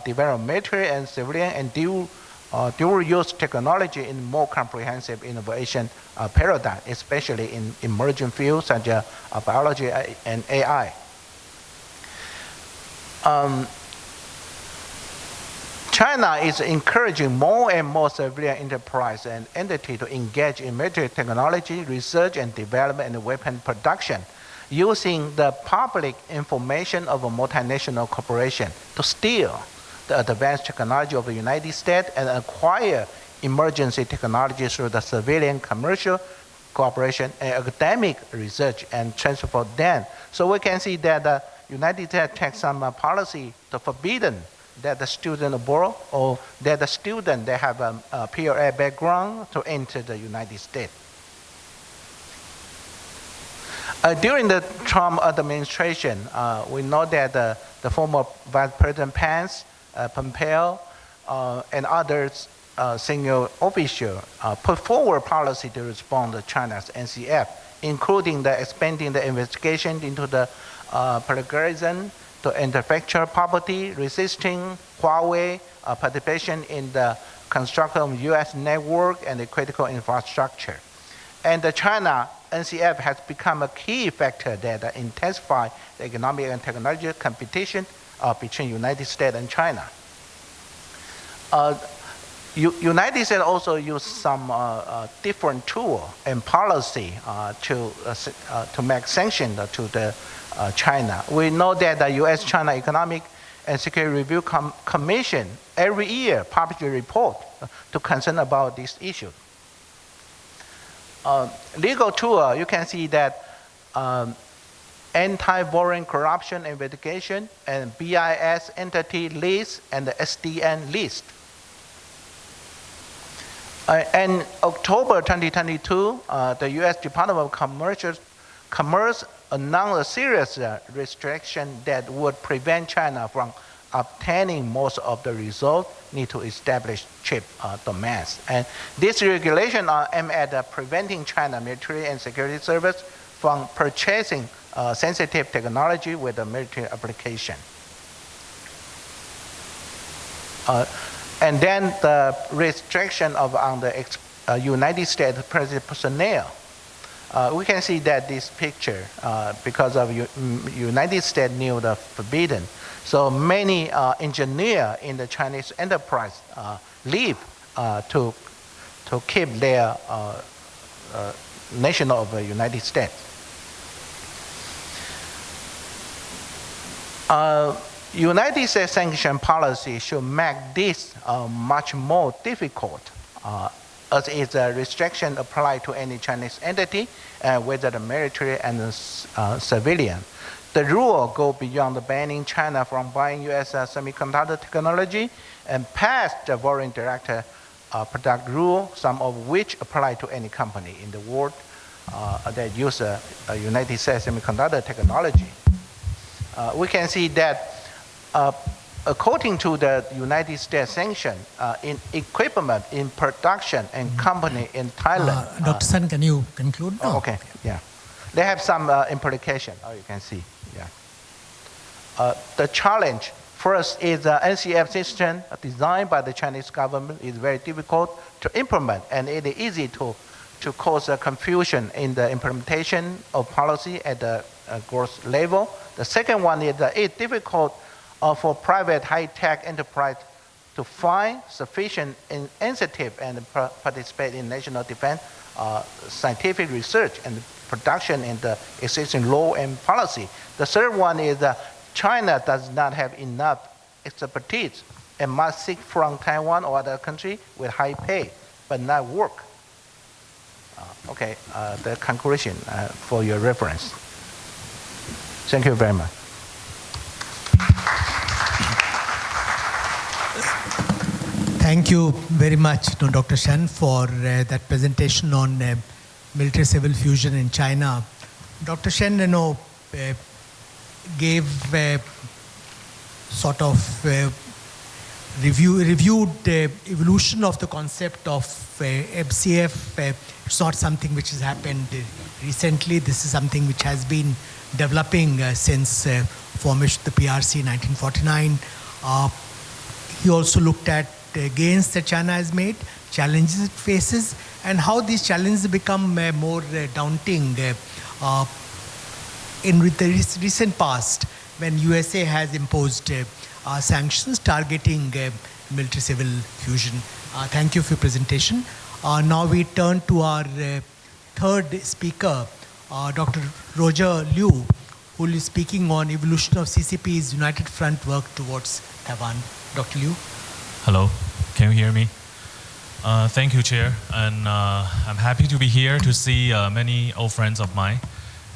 development military and civilian and dual-use technology in more comprehensive innovation paradigm, especially in emerging fields such as biology and AI. China is encouraging more and more civilian enterprise and entity to engage in military technology, research and development and weapon production, using the public information of a multinational corporation to steal the advanced technology of the United States and acquire emergency technology through the civilian commercial cooperation and academic research and transfer them. So we can see that the United States takes some policy to forbidden that the student abroad or that the student they have a PLA background to enter the United States. During the Trump administration, we know that the former Vice President Pence, Pompeo, and others senior officials put forward policy to respond to China's NCF, including the expanding the investigation into the plagiarism to intellectual property, resisting Huawei participation in the construction of U.S. network and the critical infrastructure. And the China NCF has become a key factor that intensify the economic and technological competition between United States and China. United States also use some different tool and policy to make sanctions to the China. We know that the U.S.-China Economic and Security Review Commission every year publishes a report to concern about this issue. Legal tool, you can see that anti-foreign corruption investigation and BIS entity list and the SDN list. In October 2022, the U.S. Department of Commerce announced a serious restriction that would prevent China from obtaining most of the results need to establish chip domains. And this regulation are aimed at preventing China military and security service from purchasing sensitive technology with a military application. And then the restriction on the United States President personnel. We can see that this picture, because of United States knew the forbidden, so many engineers in the Chinese enterprise leave to keep their national of the United States. United States sanction policy should make this much more difficult, as it's a restriction applied to any Chinese entity, whether the military and the civilian. The rule go beyond banning China from buying U.S. Semiconductor technology and past the foreign direct product rule, some of which apply to any company in the world that use United States semiconductor technology. We can see that according to the United States sanction, in equipment, in production, and company in Thailand. Dr. Shen, can you conclude? Oh, okay, yeah. They have some implication, you can see, yeah. The challenge First is the NCF system designed by the Chinese government is very difficult to implement, and it is easy to cause a confusion in the implementation of policy at the gross level. The second one is that it's difficult for private high-tech enterprise to find sufficient incentive and participate in national defense, scientific research and production in the existing law and policy. The third one is that China does not have enough expertise and must seek from Taiwan or other country with high pay, but not work. The conclusion for your reference. Thank you very much. Thank you very much, Dr. Shen, for that presentation on military-civil fusion in China. Dr. Shen, gave sort of reviewed the evolution of the concept of MCF. It's not something which has happened recently. This is something which has been developing since formation of the PRC in 1949. He also looked at the gains that China has made, challenges it faces, and how these challenges become more daunting in the recent past when USA has imposed sanctions targeting military-civil fusion. Thank you for your presentation. Now we turn to our third speaker, Dr. Roger Liu, who will be speaking on evolution of CCP's United Front work towards Taiwan. Dr. Liu. Hello, can you hear me? Thank you, Chair. And I'm happy to be here to see many old friends of mine.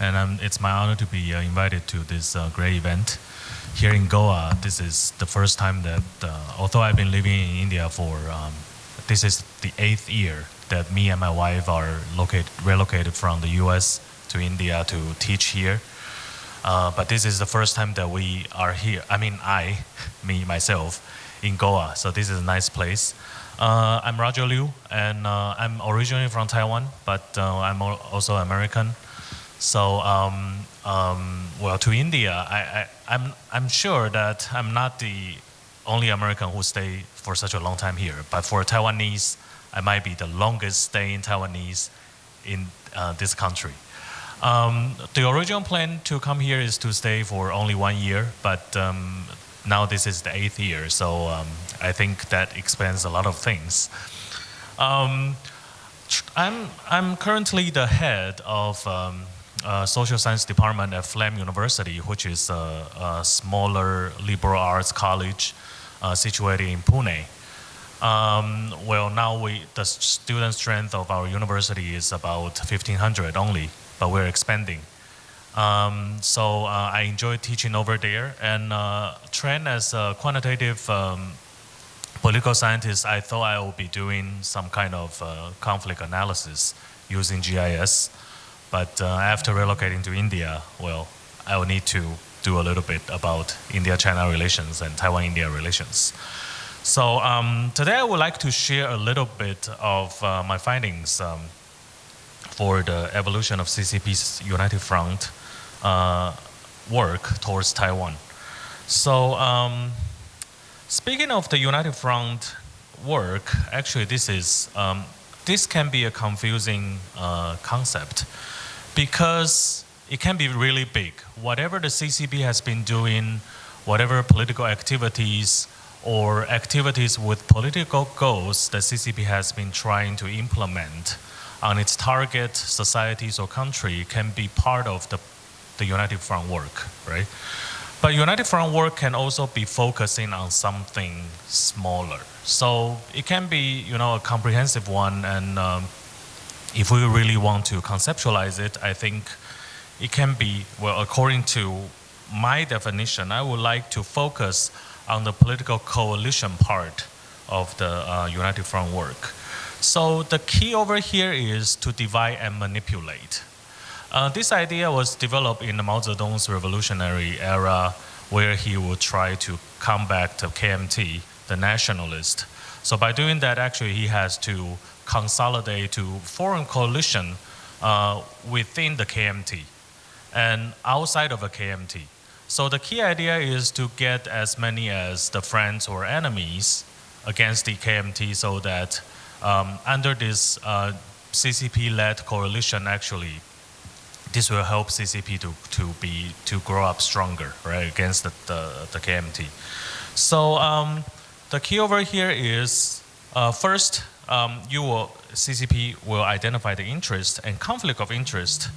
And it's my honor to be invited to this great event here in Goa. This is the first time that, although I've been living in India for, this is the 8th year that me and my wife are relocated from the US to India to teach here. But this is the first time that we are here. I mean, myself, in Goa. So this is a nice place. I'm Roger Liu, and I'm originally from Taiwan, but I'm also American. So, well, to India, I'm sure that I'm not the only American who stayed for such a long time here. But for Taiwanese, I might be the longest staying Taiwanese in this country. The original plan to come here is to stay for only 1 year, but now this is the 8th year, so I think that explains a lot of things. I'm currently the head of Social Science Department at Flem University, which is a smaller liberal arts college situated in Pune. Well, now the student strength of our university is about 1,500 only, but we're expanding. So I enjoy teaching over there, and trained as a quantitative political scientist, I thought I would be doing some kind of conflict analysis using GIS. But after relocating to India, well, I will need to do a little bit about India-China relations and Taiwan-India relations. So today I would like to share a little bit of my findings for the evolution of CCP's United Front work towards Taiwan. So speaking of the United Front work, actually this can be a confusing concept because it can be really big. Whatever the CCP has been doing, whatever political activities or activities with political goals that CCP has been trying to implement on its target societies or country can be part of the United Front work, right? But United Front work can also be focusing on something smaller. So it can be, a comprehensive one, and if we really want to conceptualize it, I think it can be, well, according to my definition, I would like to focus on the political coalition part of the United Front work. So the key over here is to divide and manipulate. This idea was developed in Mao Zedong's revolutionary era, where he would try to combat the KMT, the nationalist. So by doing that, actually, he has to consolidate to foreign coalition within the KMT and outside of the KMT. So the key idea is to get as many as the friends or enemies against the KMT, so that under this CCP-led coalition, actually, this will help CCP to grow up stronger, right, against the KMT. So the key over here is first, CCP will identify the interest and conflict of interest.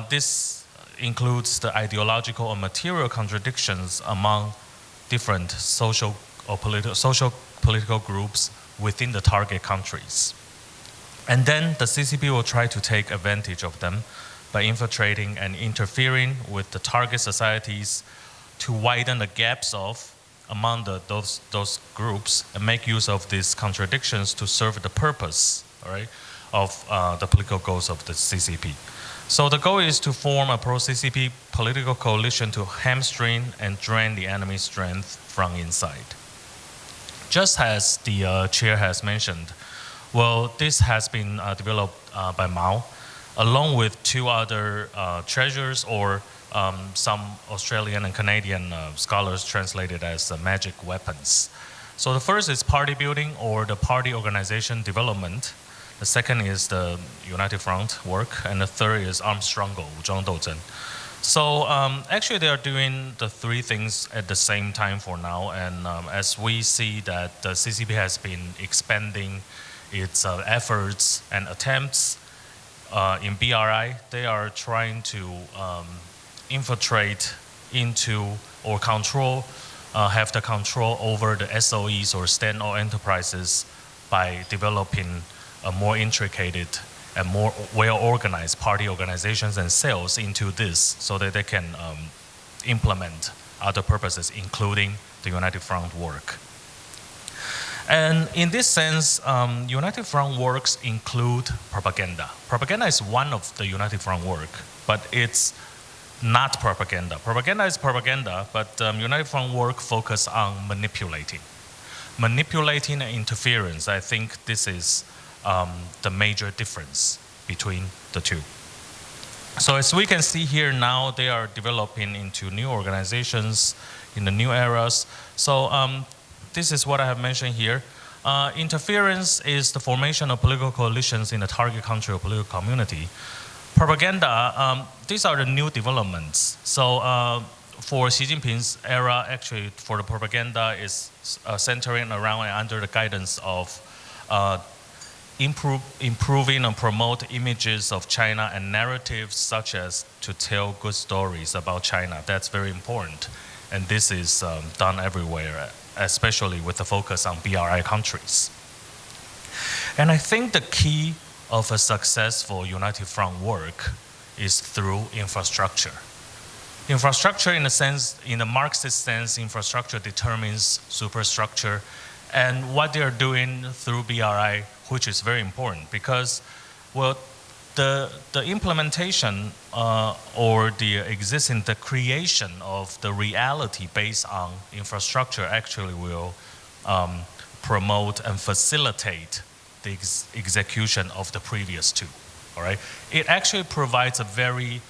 This includes the ideological or material contradictions among different social political groups within the target countries. And then the CCP will try to take advantage of them by infiltrating and interfering with the target societies to widen the gaps among those groups and make use of these contradictions to serve the purpose, all right, of the political goals of the CCP. So the goal is to form a pro-CCP political coalition to hamstring and drain the enemy's strength from inside. Just as the chair has mentioned, well, this has been developed by Mao, along with two other treasures, or some Australian and Canadian scholars translated as magic weapons. So the first is party building, or the party organization development. The second is the United Front work, and the third is armed struggle, 武装斗争. So actually they are doing the three things at the same time for now, and as we see that the CCP has been expanding its efforts and attempts in BRI, they are trying to infiltrate into or control, have the control over the SOEs or stand-alone enterprises by developing a more intricate and more well-organized party organizations and cells into this, so that they can implement other purposes, including the United Front work. And in this sense, United Front works include propaganda. Propaganda is one of the United Front work, but it's not propaganda. Propaganda is propaganda, but United Front work focus on manipulating and interference. I think this is the major difference between the two. So as we can see here now, they are developing into new organizations in the new eras. So this is what I have mentioned here. Interference is the formation of political coalitions in the target country or political community. Propaganda, these are the new developments. So for Xi Jinping's era, actually for the propaganda is centering around and under the guidance of improving and promote images of China and narratives such as to tell good stories about China. That's very important. And this is done everywhere, especially with the focus on BRI countries. And I think the key of a successful United Front work is through infrastructure. Infrastructure, in a sense, in the Marxist sense, infrastructure determines superstructure. And what they are doing through BRI, which is very important, because, well, the implementation or the creation of the reality based on infrastructure actually will promote and facilitate the execution of the previous two, all right? It actually provides a very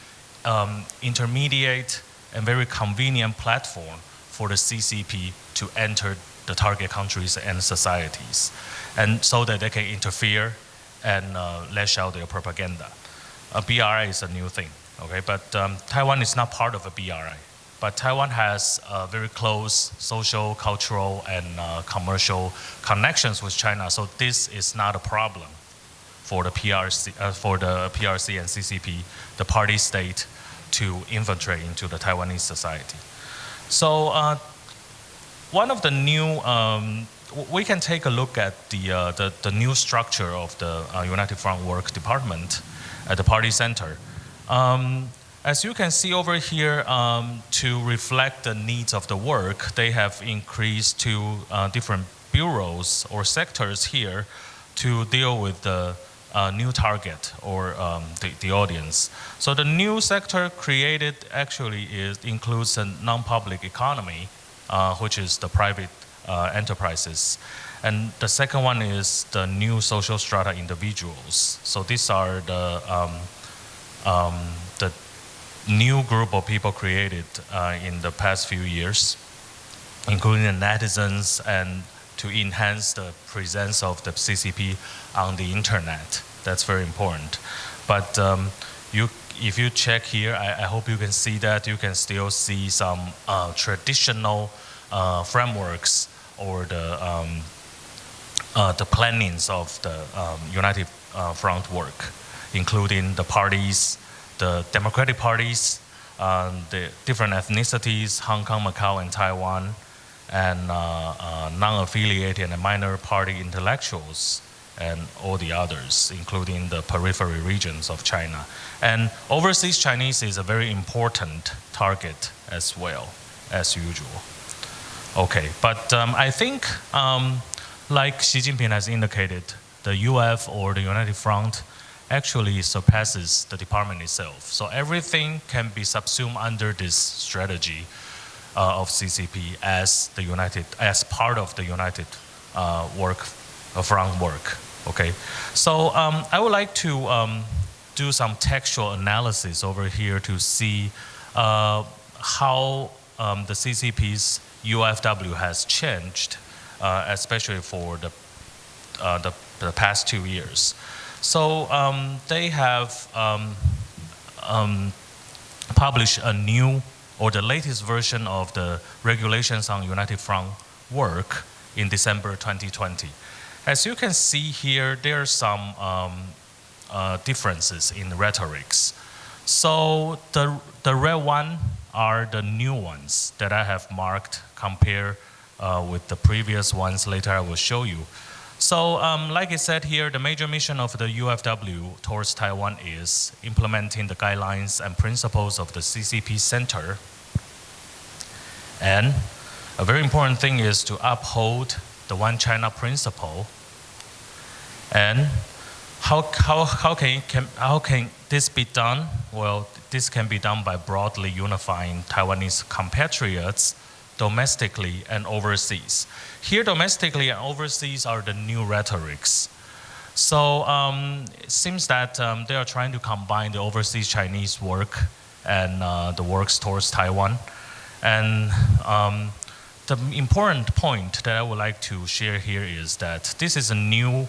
intermediate and very convenient platform for the CCP to enter the target countries and societies, and so that they can interfere and lash out their propaganda. BRI is a new thing, okay? But Taiwan is not part of a BRI. But Taiwan has very close social, cultural, and commercial connections with China, so this is not a problem for the PRC and CCP, the party state, to infiltrate into the Taiwanese society. So one of the new, we can take a look at the new structure of the United Front Work Department at the party center. As you can see over here, to reflect the needs of the work, they have increased two different bureaus or sectors here to deal with the new target or the audience. So the new sector created actually includes a non-public economy, which is the private enterprises. And the second one is the new social strata individuals. So these are the new group of people created in the past few years, including the netizens, and to enhance the presence of the CCP on the internet. That's very important. But if you check here, I hope you can see that you can still see some traditional frameworks or the plannings of the United Front work, including the parties, the democratic parties, the different ethnicities, Hong Kong, Macau, and Taiwan, and non-affiliated and minor party intellectuals, and all the others, including the periphery regions of China. And overseas Chinese is a very important target as well, as usual. Okay, but I think, like Xi Jinping has indicated, the UF or the United Front actually surpasses the department itself. So everything can be subsumed under this strategy of CCP as part of the United Front work. Okay, so I would like to do some textual analysis over here to see how the CCP's UFW has changed, especially for the past 2 years. So they have published a new or the latest version of the regulations on United Front work in December 2020. As you can see here, there are some differences in rhetorics. So the red one are the new ones that I have marked compared with the previous ones. Later I will show you. So like I said here, the major mission of the UFW towards Taiwan is implementing the guidelines and principles of the CCP Center. And a very important thing is to uphold the One China principle. And how can this be done? Well, this can be done by broadly unifying Taiwanese compatriots domestically and overseas. Here, domestically and overseas are the new rhetorics. So it seems that they are trying to combine the overseas Chinese work and the works towards Taiwan. And the important point that I would like to share here is that this is a new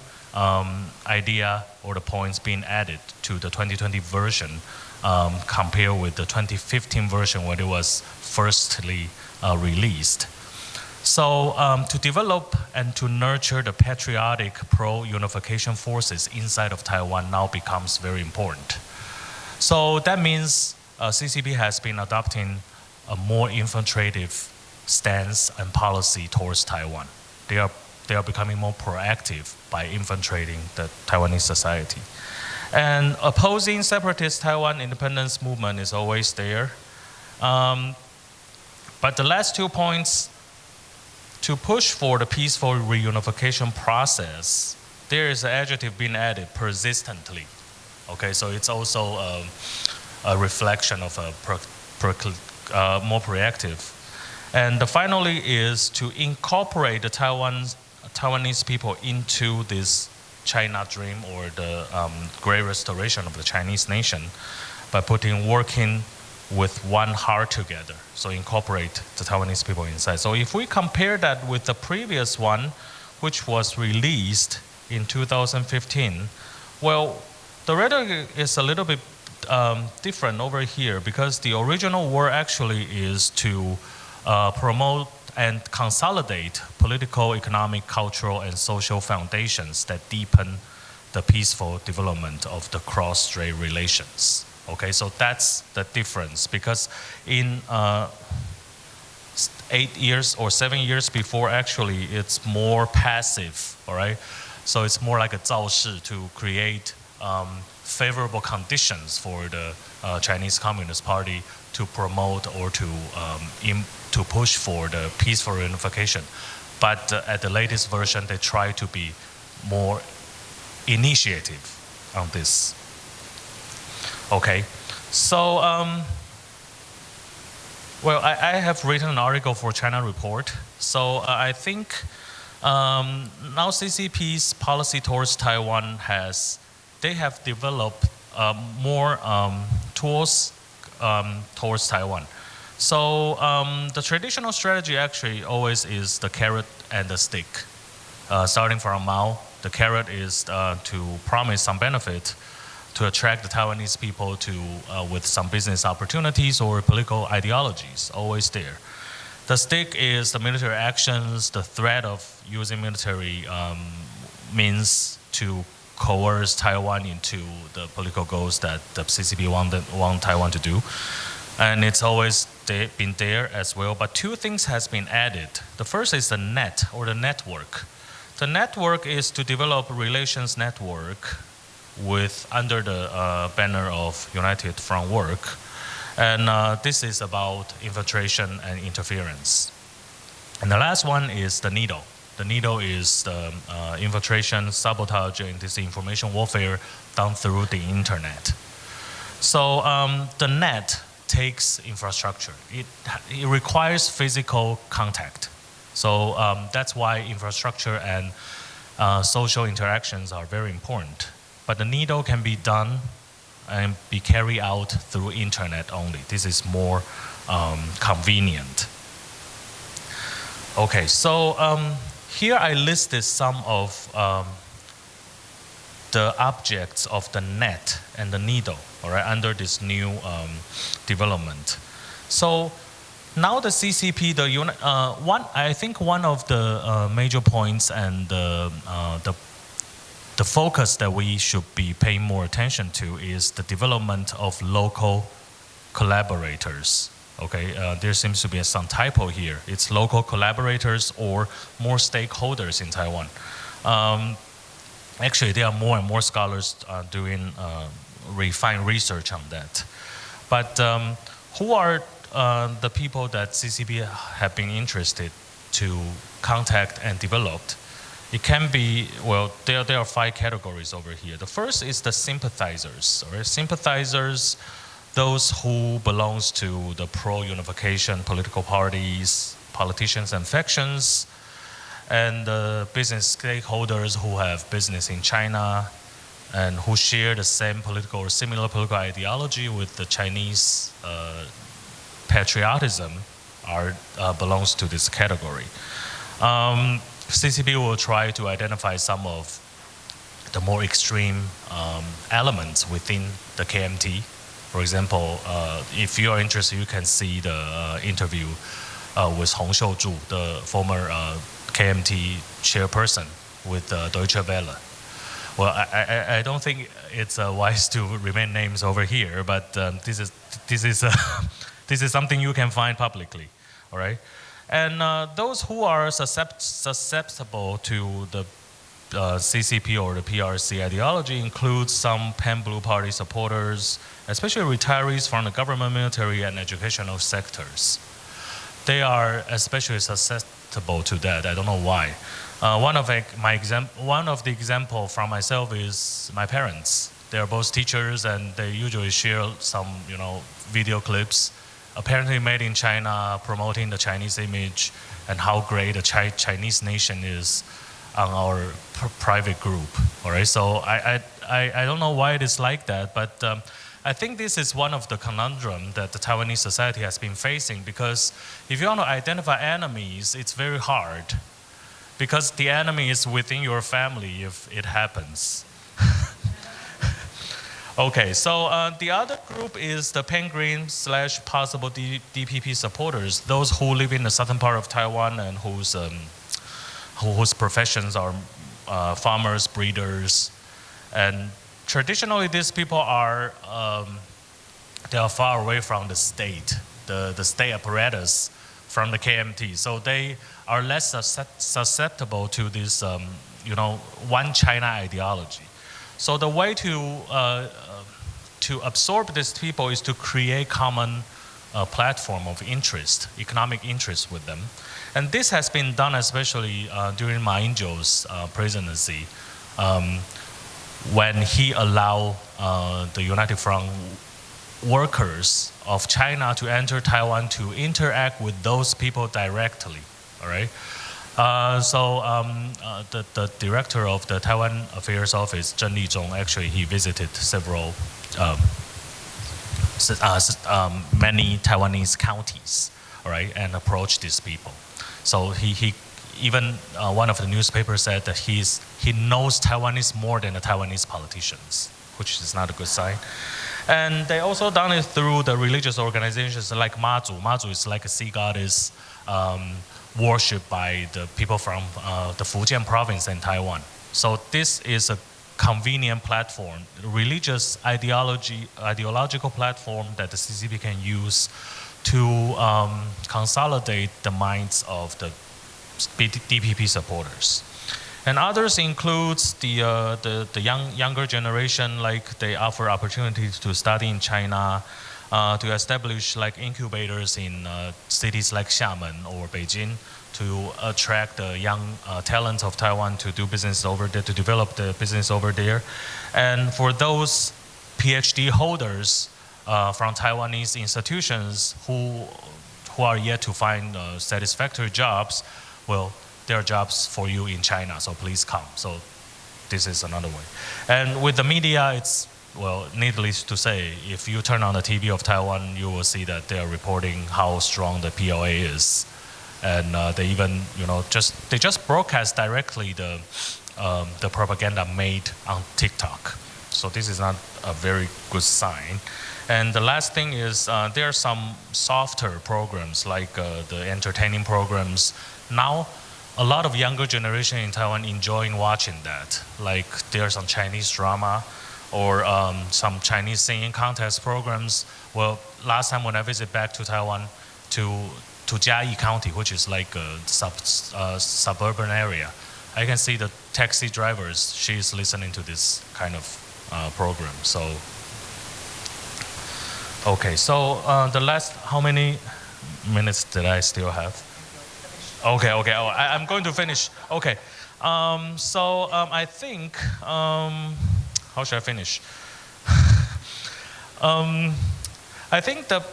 idea or the points being added to the 2020 version compared with the 2015 version when it was firstly released. So to develop and to nurture the patriotic pro-unification forces inside of Taiwan now becomes very important. So that means CCP has been adopting a more infiltrative stance and policy towards Taiwan. They are becoming more proactive by infiltrating the Taiwanese society. And opposing separatist Taiwan independence movement is always there. But the last 2 points, to push for the peaceful reunification process, there is an adjective being added, persistently. Okay, so it's also a reflection of a more proactive. And finally is to incorporate the Taiwanese people into this China dream or the great restoration of the Chinese nation by working with one heart together. So incorporate the Taiwanese people inside. So if we compare that with the previous one, which was released in 2015, well, the rhetoric is a little bit different over here because the original word actually is to promote and consolidate political, economic, cultural, and social foundations that deepen the peaceful development of the cross-strait relations. Okay, so that's the difference because in 8 years or 7 years before, actually, it's more passive, all right? So it's more like a 造势 to create favorable conditions for the Chinese Communist Party to promote or to push for the peaceful reunification. But at the latest version, they try to be more initiative on this. Okay, so, well, I have written an article for China Report. So I think now CCP's policy towards Taiwan they have developed more tools towards Taiwan. So the traditional strategy actually always is the carrot and the stick. Starting from Mao, the carrot is to promise some benefit to attract the Taiwanese people to with some business opportunities or political ideologies, always there. The stick is the military actions, the threat of using military means to coerce Taiwan into the political goals that the CCP want Taiwan to do. And it's always been there as well. But two things has been added. The first is the net or the network. The network is to develop relations network with under the banner of United Front Work. And this is about infiltration and interference. And the last one is the needle. The needle is the infiltration, sabotage, and disinformation warfare done through the internet. So the net takes infrastructure. It requires physical contact. So that's why infrastructure and social interactions are very important. But the needle can be done and be carried out through internet only. This is more convenient. Okay, so here I listed some of the objects of the net and the needle, all right, under this new development. So now the CCP, I think one of the major points and the focus that we should be paying more attention to is the development of local collaborators. Okay, there seems to be some typo here. It's local collaborators or more stakeholders in Taiwan. Actually, there are more and more scholars doing refined research on that. But who are the people that CCP have been interested to contact and developed? It can be, well, there are 5 categories over here. The first is the sympathizers. All right? Sympathizers, those who belongs to the pro-unification political parties, politicians and factions, and the business stakeholders who have business in China and who share the same political or similar political ideology with the Chinese patriotism belongs to this category. CCP will try to identify some of the more extreme elements within the KMT. For example, if you are interested, you can see the interview with Hong Xiuzhu, the former KMT chairperson with Deutsche Welle. Well, I don't think it's wise to remain names over here, but this is something you can find publicly, all right? And those who are susceptible to the CCP or the PRC ideology include some Pan-Blue Party supporters, especially retirees from the government, military, and educational sectors. They are especially susceptible to that. I don't know why. One of the example from myself is my parents. They are both teachers, and they usually share some, video clips, apparently made in China, promoting the Chinese image and how great the Chinese nation is on our private group. All right, so I don't know why it is like that, but I think this is one of the conundrum that the Taiwanese society has been facing, because if you want to identify enemies, it's very hard, because the enemy is within your family if it happens. Okay, so the other group is the Penguin / possible DPP supporters, those who live in the southern part of Taiwan and whose professions are farmers, breeders, and traditionally these people are they are far away from the state, the state apparatus from the KMT, so they are less susceptible to this one China ideology. So the way to absorb these people is to create common platform of interest, economic interest with them. And this has been done especially during Ma Ying-jeou's presidency, when he allowed the United Front workers of China to enter Taiwan to interact with those people directly, all right? The director of the Taiwan Affairs Office, Zheng Lizhong, actually he visited several many Taiwanese counties, all right, and approach these people. So he even one of the newspapers said that he knows Taiwanese more than the Taiwanese politicians, which is not a good sign. And they also done it through the religious organizations like Mazu. Mazu is like a sea goddess worshipped by the people from the Fujian province in Taiwan. So this is a convenient platform, religious ideological platform that the CCP can use to consolidate the minds of the DPP supporters. And others includes the younger generation, like they offer opportunities to study in China, to establish like incubators in cities like Xiamen or Beijing to attract the young talents of Taiwan to do business over there, to develop the business over there. And for those PhD holders from Taiwanese institutions who are yet to find satisfactory jobs, well, there are jobs for you in China, so please come. So this is another way. And with the media, it's, well, needless to say, if you turn on the TV of Taiwan, you will see that they are reporting how strong the PLA is. And they even, they just broadcast directly the propaganda made on TikTok. So this is not a very good sign. And the last thing is there are some softer programs like the entertaining programs. Now, a lot of younger generation in Taiwan enjoying watching that. Like there's some Chinese drama or some Chinese singing contest programs. Well, last time when I visited back to Taiwan, to Jiayi County, which is like a suburban area, I can see the taxi drivers, she's listening to this kind of program. So, okay, so the last, how many minutes did I still have? Okay, oh, I'm going to finish. Okay, I think, how should I finish? I think the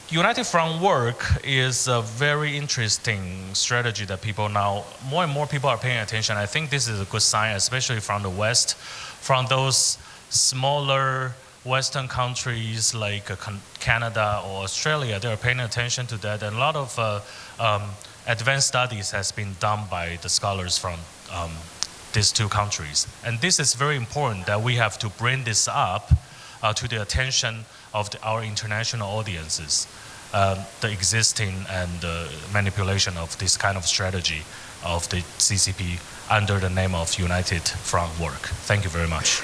United Front work is a very interesting strategy that people now, more and more people are paying attention. I think this is a good sign, especially from the West, from those smaller Western countries like Canada or Australia. They are paying attention to that, and a lot of advanced studies has been done by the scholars from these two countries. And this is very important that we have to bring this up to the attention of our international audiences, the existing and the manipulation of this kind of strategy of the CCP under the name of United Front work. Thank you very much.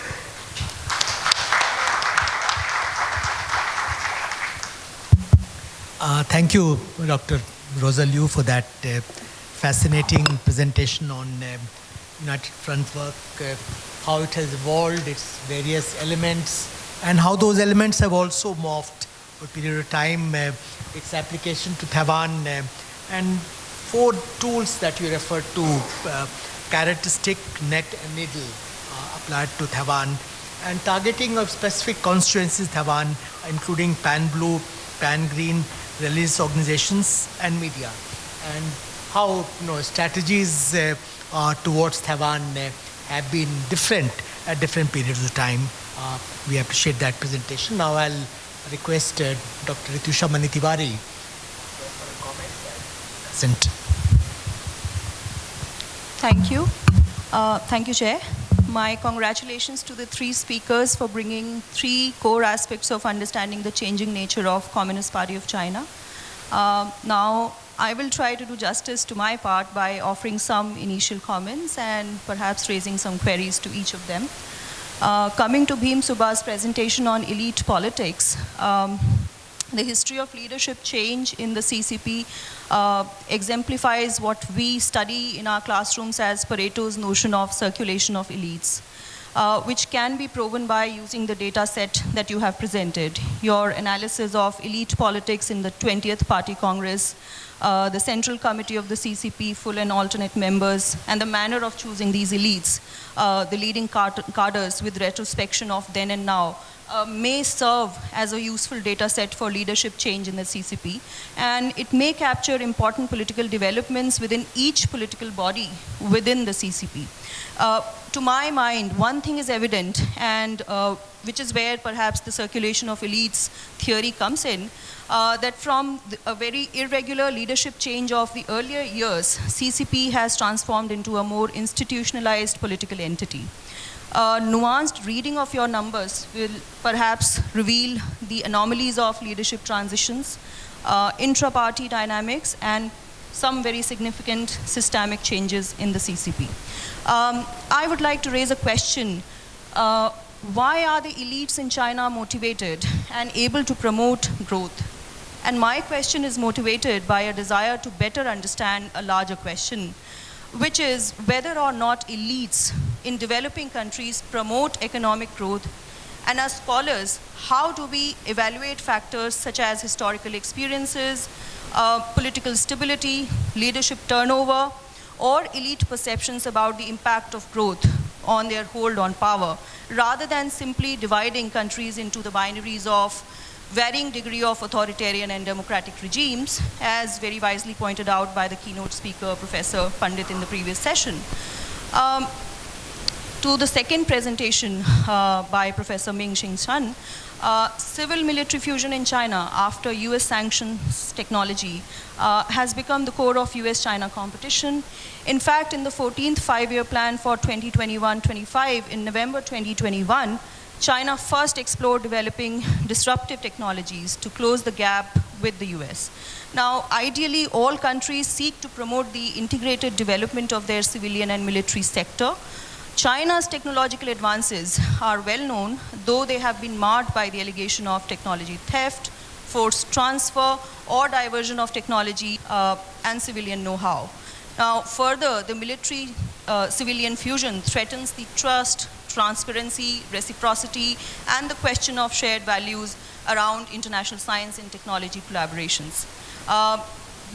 Thank you, Dr. Rosa Liu, for that fascinating presentation on United Front work, how it has evolved, its various elements, and how those elements have also morphed for a period of time, its application to Taiwan, and 4 tools that you referred to, carrot, stick, net, and needle, applied to Taiwan, and targeting of specific constituencies Taiwan, including pan-blue, pan-green, religious organizations, and media, and how strategies towards Taiwan have been different at different periods of time. We appreciate that presentation. Now I'll request Dr. Ritusha Manitiwari for a comment. Thank you. Thank you, Chair. My congratulations to the 3 speakers for bringing 3 core aspects of understanding the changing nature of Communist Party of China. Now, I will try to do justice to my part by offering some initial comments and perhaps raising some queries to each of them. Coming to Bhim Subba's presentation on elite politics, the history of leadership change in the CCP exemplifies what we study in our classrooms as Pareto's notion of circulation of elites, which can be proven by using the data set that you have presented. Your analysis of elite politics in the 20th Party Congress, the Central Committee of the CCP, full and alternate members, and the manner of choosing these elites, the leading cadres with retrospection of then and now, may serve as a useful data set for leadership change in the CCP, and it may capture important political developments within each political body within the CCP. To my mind, one thing is evident, and which is where perhaps the circulation of elites theory comes in, that from a very irregular leadership change of the earlier years, CCP has transformed into a more institutionalized political entity. A nuanced reading of your numbers will perhaps reveal the anomalies of leadership transitions, intra-party dynamics, and some very significant systemic changes in the CCP. I would like to raise a question. Why are the elites in China motivated and able to promote growth? And my question is motivated by a desire to better understand a larger question, which is whether or not elites in developing countries promote economic growth. And as scholars, how do we evaluate factors such as historical experiences, political stability, leadership turnover, or elite perceptions about the impact of growth on their hold on power, rather than simply dividing countries into the binaries of varying degree of authoritarian and democratic regimes, as very wisely pointed out by the keynote speaker, Professor Pandit, in the previous session. To the second presentation by Professor Ming-shih, civil military fusion in China after US sanctions technology has become the core of US-China competition. In fact, in the 14th five-year plan for 2021-25 in November 2021, China first explored developing disruptive technologies to close the gap with the US. Now, ideally, all countries seek to promote the integrated development of their civilian and military sector. China's technological advances are well known, though they have been marred by the allegation of technology theft, forced transfer, or diversion of technology and civilian know-how. Now, further, the military-civilian fusion threatens the trust, transparency, reciprocity, and the question of shared values around international science and technology collaborations.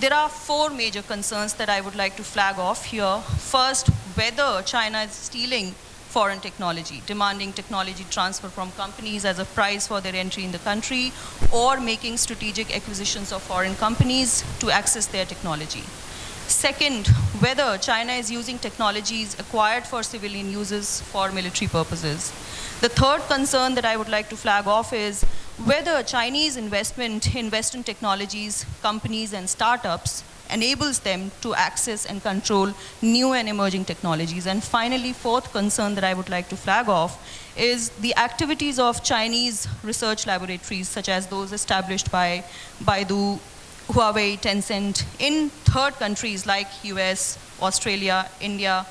There are four major concerns that I would like to flag off here. First, whether China is stealing foreign technology, demanding technology transfer from companies as a price for their entry in the country, or making strategic acquisitions of foreign companies to access their technology. Second, whether China is using technologies acquired for civilian uses for military purposes. The third concern that I would like to flag off is whether Chinese investment in Western technologies, companies, and startups enables them to access and control new and emerging technologies. And finally, fourth concern that I would like to flag off is the activities of Chinese research laboratories, such as those established by Baidu, Huawei, Tencent, in third countries like US, Australia, India,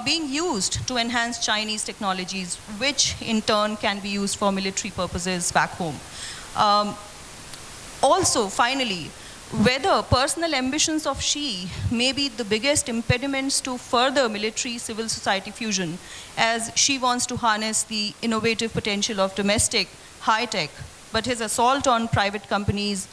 being used to enhance Chinese technologies, which in turn can be used for military purposes back home. Also, finally, whether personal ambitions of Xi may be the biggest impediments to further military-civil society fusion, as Xi wants to harness the innovative potential of domestic high-tech, but his assault on private companies,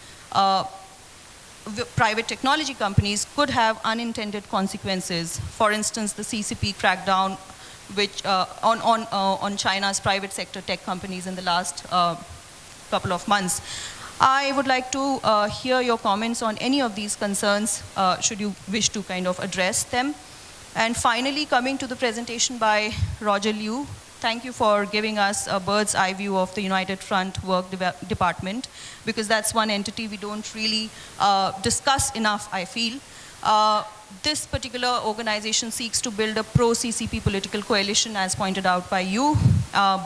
private technology companies could have unintended consequences. For instance, the CCP crackdown which, on China's private sector tech companies in the last couple of months. I would like to hear your comments on any of these concerns, should you wish to kind of address them. And finally, coming to the presentation by Roger Liu, thank you for giving us a bird's eye view of the United Front Work Department, because that's one entity we don't really discuss enough, I feel. This particular organization seeks to build a pro-CCP political coalition, as pointed out by you,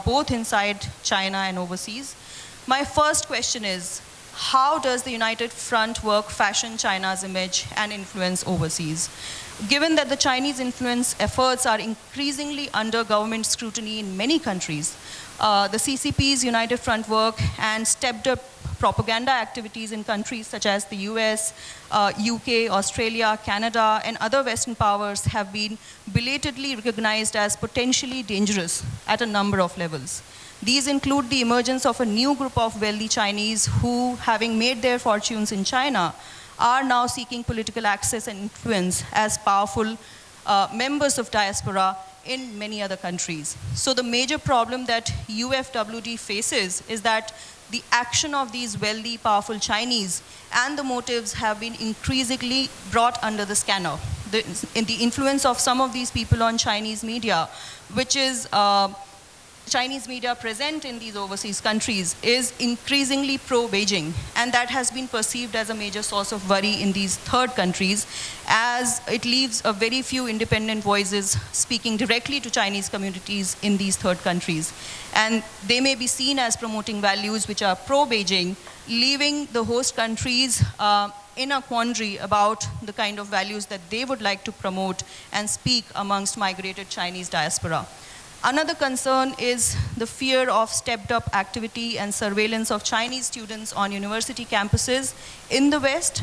both inside China and overseas. My first question is, how does the United Front work fashion China's image and influence overseas? Given that the Chinese influence efforts are increasingly under government scrutiny in many countries, the CCP's United Front work and stepped up propaganda activities in countries such as the US, UK, Australia, Canada, and other Western powers have been belatedly recognized as potentially dangerous at a number of levels. These include the emergence of a new group of wealthy Chinese who, having made their fortunes in China, are now seeking political access and influence as powerful members of diaspora in many other countries. So the major problem that UFWD faces is that the action of these wealthy, powerful Chinese and the motives have been increasingly brought under the scanner. In the influence of some of these people on Chinese media, which is Chinese media present in these overseas countries, is increasingly pro-Beijing, and that has been perceived as a major source of worry in these third countries, as it leaves a very few independent voices speaking directly to Chinese communities in these third countries. And they may be seen as promoting values which are pro-Beijing, leaving the host countries in a quandary about the kind of values that they would like to promote and speak amongst migrated Chinese diaspora. Another concern is the fear of stepped-up activity and surveillance of Chinese students on university campuses in the West,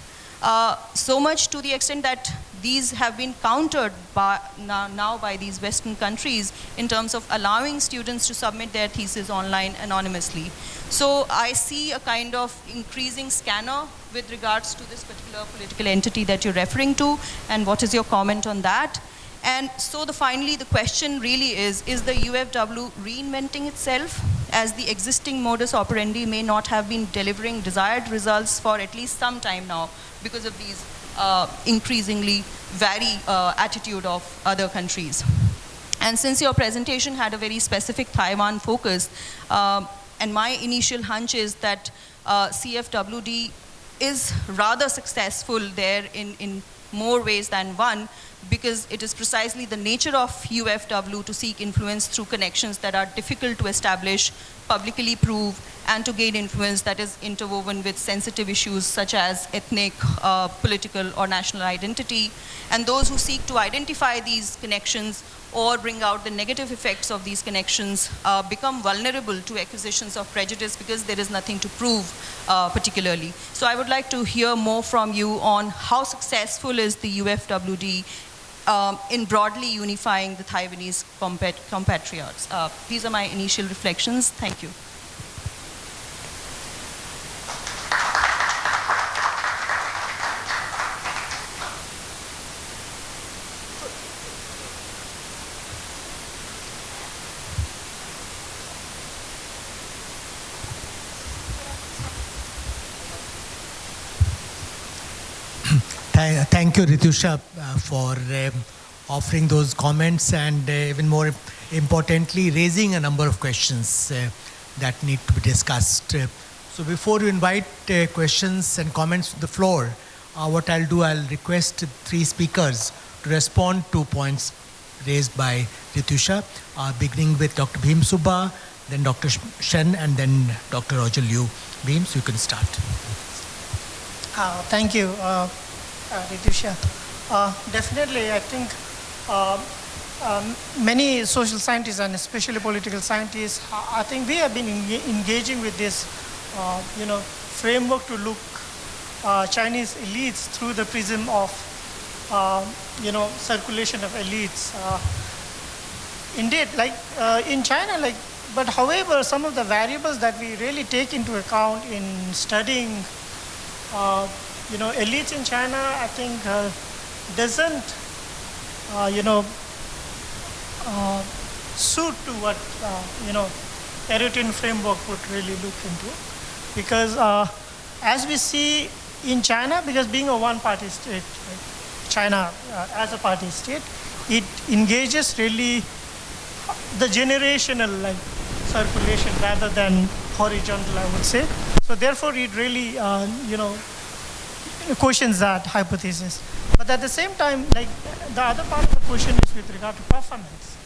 so much to the extent that these have been countered now by these Western countries in terms of allowing students to submit their thesis online anonymously. So I see a kind of increasing scanner with regards to this particular political entity that you're referring to, and what is your comment on that? And so finally, the question really is the UFW reinventing itself, as the existing modus operandi may not have been delivering desired results for at least some time now because of these increasingly wary attitude of other countries. And since your presentation had a very specific Taiwan focus, and my initial hunch is that CFWD is rather successful there in more ways than one, because it is precisely the nature of UFW to seek influence through connections that are difficult to establish, publicly prove, and to gain influence that is interwoven with sensitive issues such as ethnic, political, or national identity. And those who seek to identify these connections or bring out the negative effects of these connections become vulnerable to accusations of prejudice because there is nothing to prove particularly. So I would like to hear more from you on how successful is the UFWD in broadly unifying the Taiwanese compatriots. These are my initial reflections. Thank you. Thank you, Ritusha, for offering those comments and even more importantly, raising a number of questions that need to be discussed. So before you invite questions and comments to the floor, what I'll do, I'll request three speakers to respond to points raised by Ritusha, beginning with Dr. Bhim Subba, then Dr. Shen, and then Dr. Roger Liu. Bhim, so you can start. Thank you, Ritusha. Definitely, I think many social scientists and especially political scientists, I think we have been engaging with this, framework to look Chinese elites through the prism of, circulation of elites. Indeed, like in China, but however, some of the variables that we really take into account in studying elites in China, I think doesn't, suit to what, Eritrean framework would really look into. Because as we see in China, because being a one-party state, right, China as a party state, it engages really the generational circulation rather than horizontal, I would say. So therefore, it really, questions that hypothesis. But at the same time, the other part of the question is with regard to performance.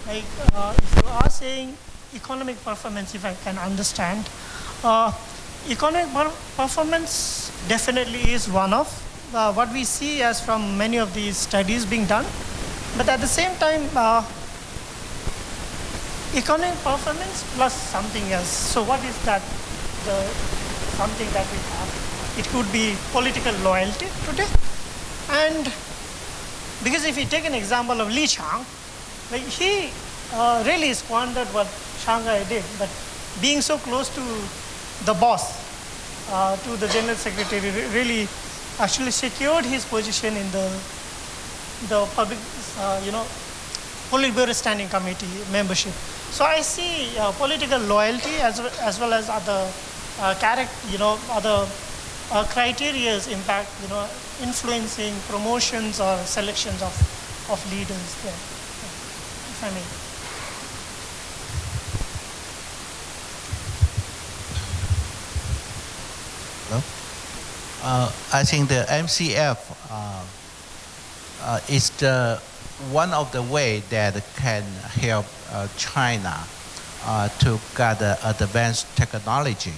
If you are saying economic performance, if I can understand, economic performance definitely is one of what we see as from many of these studies being done. But at the same time, economic performance plus something else. So what is that, the something that we have? It could be political loyalty today. And because if you take an example of Li Chang, he really squandered what Shanghai did, but being so close to the boss, to the general secretary, really actually secured his position in the public, Politburo Standing Committee membership. So I see political loyalty as well as other other criteria's impact, influencing promotions or selections of leaders there, if I may. I think the MCF is one of the way that can help China to gather advanced technology.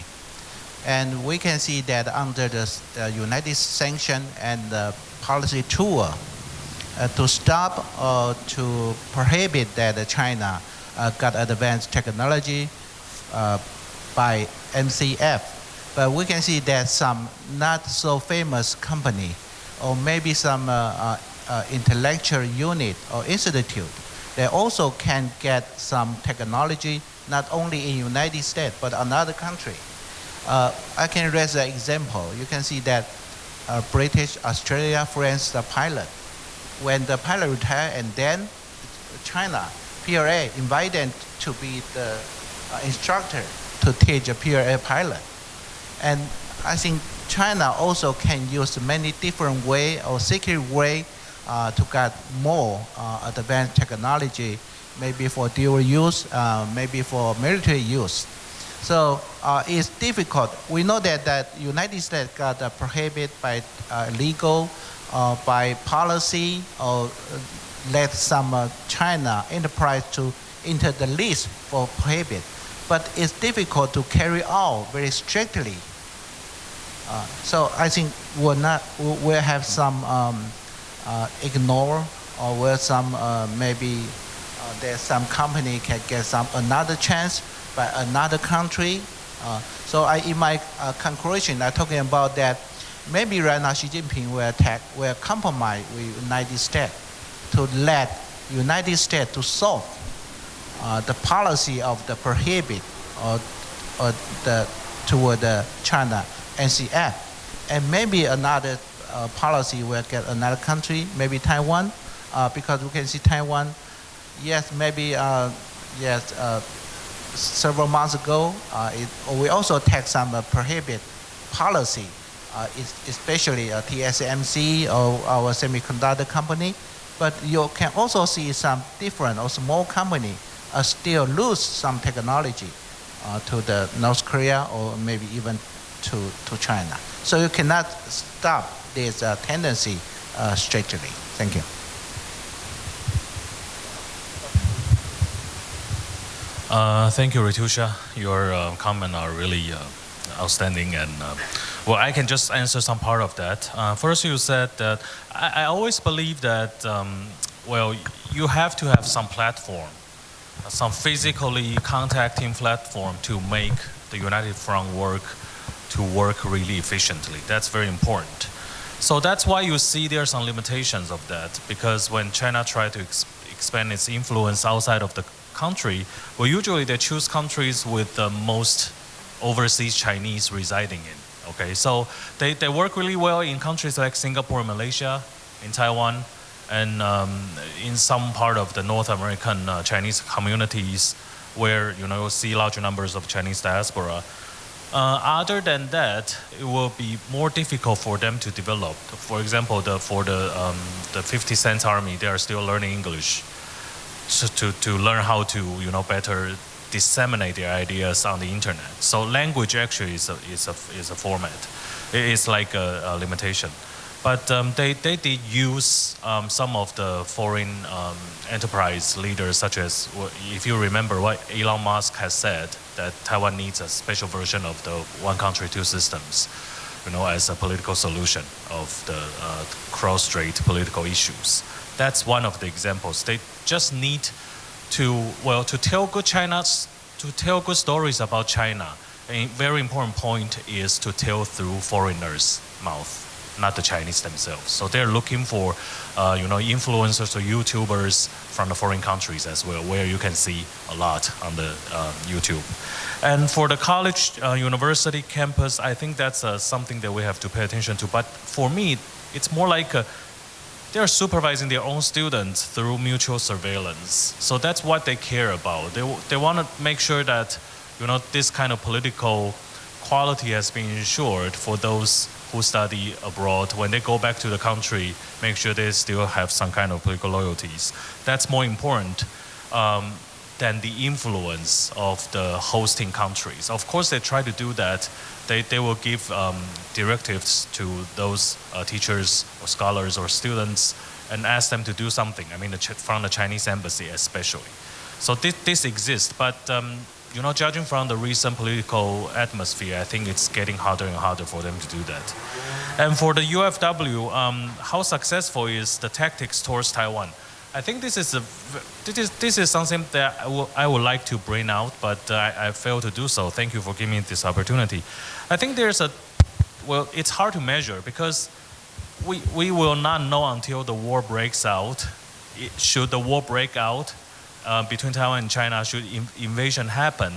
And we can see that under the United Sanctions and the policy tool to stop or to prohibit that China got advanced technology by MCF. But we can see that some not so famous company or maybe some intellectual unit or institute, they also can get some technology not only in United States but another country. I can raise an example. You can see that British, Australia, France, the pilot, when the pilot retired and then China, PRA, invited them to be the instructor to teach a PRA pilot. And I think China also can use many different way or secret way to get more advanced technology, maybe for dual use, maybe for military use. So it's difficult. We know that United States got prohibited by legal, by policy, or let some China enterprise to enter the list for prohibit. But it's difficult to carry out very strictly. So I think we'll have some ignore, or where some maybe there's some company can get some another chance by another country. So in my conclusion, I'm talking about that maybe right now Xi Jinping will compromise with United States to let United States to solve the policy of the prohibit or toward the China NCF, and maybe another policy will get another country, maybe Taiwan, because we can see Taiwan, yes, maybe several months ago, we also take some prohibit policy, especially TSMC or our semiconductor company. But you can also see some different or small company still lose some technology to the North Korea or maybe even to China. So you cannot stop this tendency strictly. Thank you. Thank you, Ritusha. Your comments are really outstanding, and well, I can just answer some part of that. First, you said that I always believe that well, you have to have some platform, some physically contacting platform to make the United Front work really efficiently. That's very important. So that's why you see there are some limitations of that, because when China tries to expand its influence outside of the country, well, usually they choose countries with the most overseas Chinese residing in. Okay, so they work really well in countries like Singapore, Malaysia, in Taiwan, and in some part of the North American Chinese communities where you'll see larger numbers of Chinese diaspora. Other than that, it will be more difficult for them to develop. For example, for the 50 Cent Army, they are still learning English to learn how to better disseminate their ideas on the internet. So language actually is a format. It's like a limitation. But they did use some of the foreign enterprise leaders, such as, if you remember what Elon Musk has said, that Taiwan needs a special version of the one country, two systems, as a political solution of the cross-strait political issues. That's one of the examples. They just need to tell good stories about China. A very important point is to tell through foreigners' mouth, not the Chinese themselves. So they're looking for, influencers or YouTubers from the foreign countries as well, where you can see a lot on the YouTube. And for the college, university campus, I think that's something that we have to pay attention to. But for me, it's more like they are supervising their own students through mutual surveillance. So that's what they care about. They want to make sure that, this kind of political quality has been ensured for those who study abroad. When they go back to the country, make sure they still have some kind of political loyalties. That's more important than the influence of the hosting countries. Of course, they try to do that. They will give directives to those teachers or scholars or students and ask them to do something. I mean, from the Chinese embassy especially. So this exists, but judging from the recent political atmosphere, I think it's getting harder and harder for them to do that. And for the UFW, how successful is the tactics towards Taiwan? I think this is something that I would like to bring out, but I failed to do so. Thank you for giving me this opportunity. I think it's hard to measure because we will not know until the war breaks out. Should the war break out between Taiwan and China, should invasion happen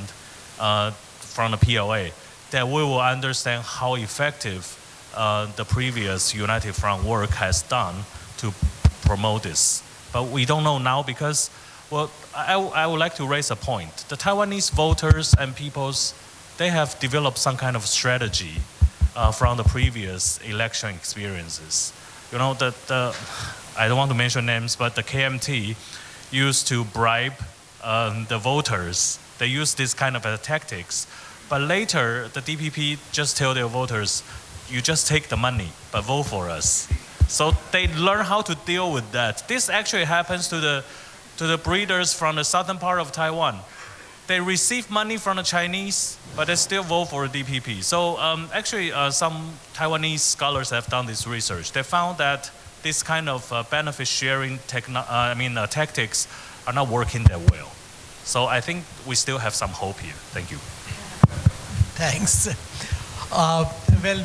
from the PLA, that we will understand how effective the previous United Front work has done to promote this. But we don't know now because, I would like to raise a point. The Taiwanese voters and peoples, they have developed some kind of strategy from the previous election experiences. I don't want to mention names, but the KMT used to bribe the voters. They use this kind of tactics. But later, the DPP just tell their voters, you just take the money, but vote for us. So they learn how to deal with that. This actually happens to the breeders from the southern part of Taiwan. They receive money from the Chinese, but they still vote for the DPP. So actually, some Taiwanese scholars have done this research. They found that this kind of benefit sharing tactics are not working that well. So I think we still have some hope here. Thank you. Thanks. Well,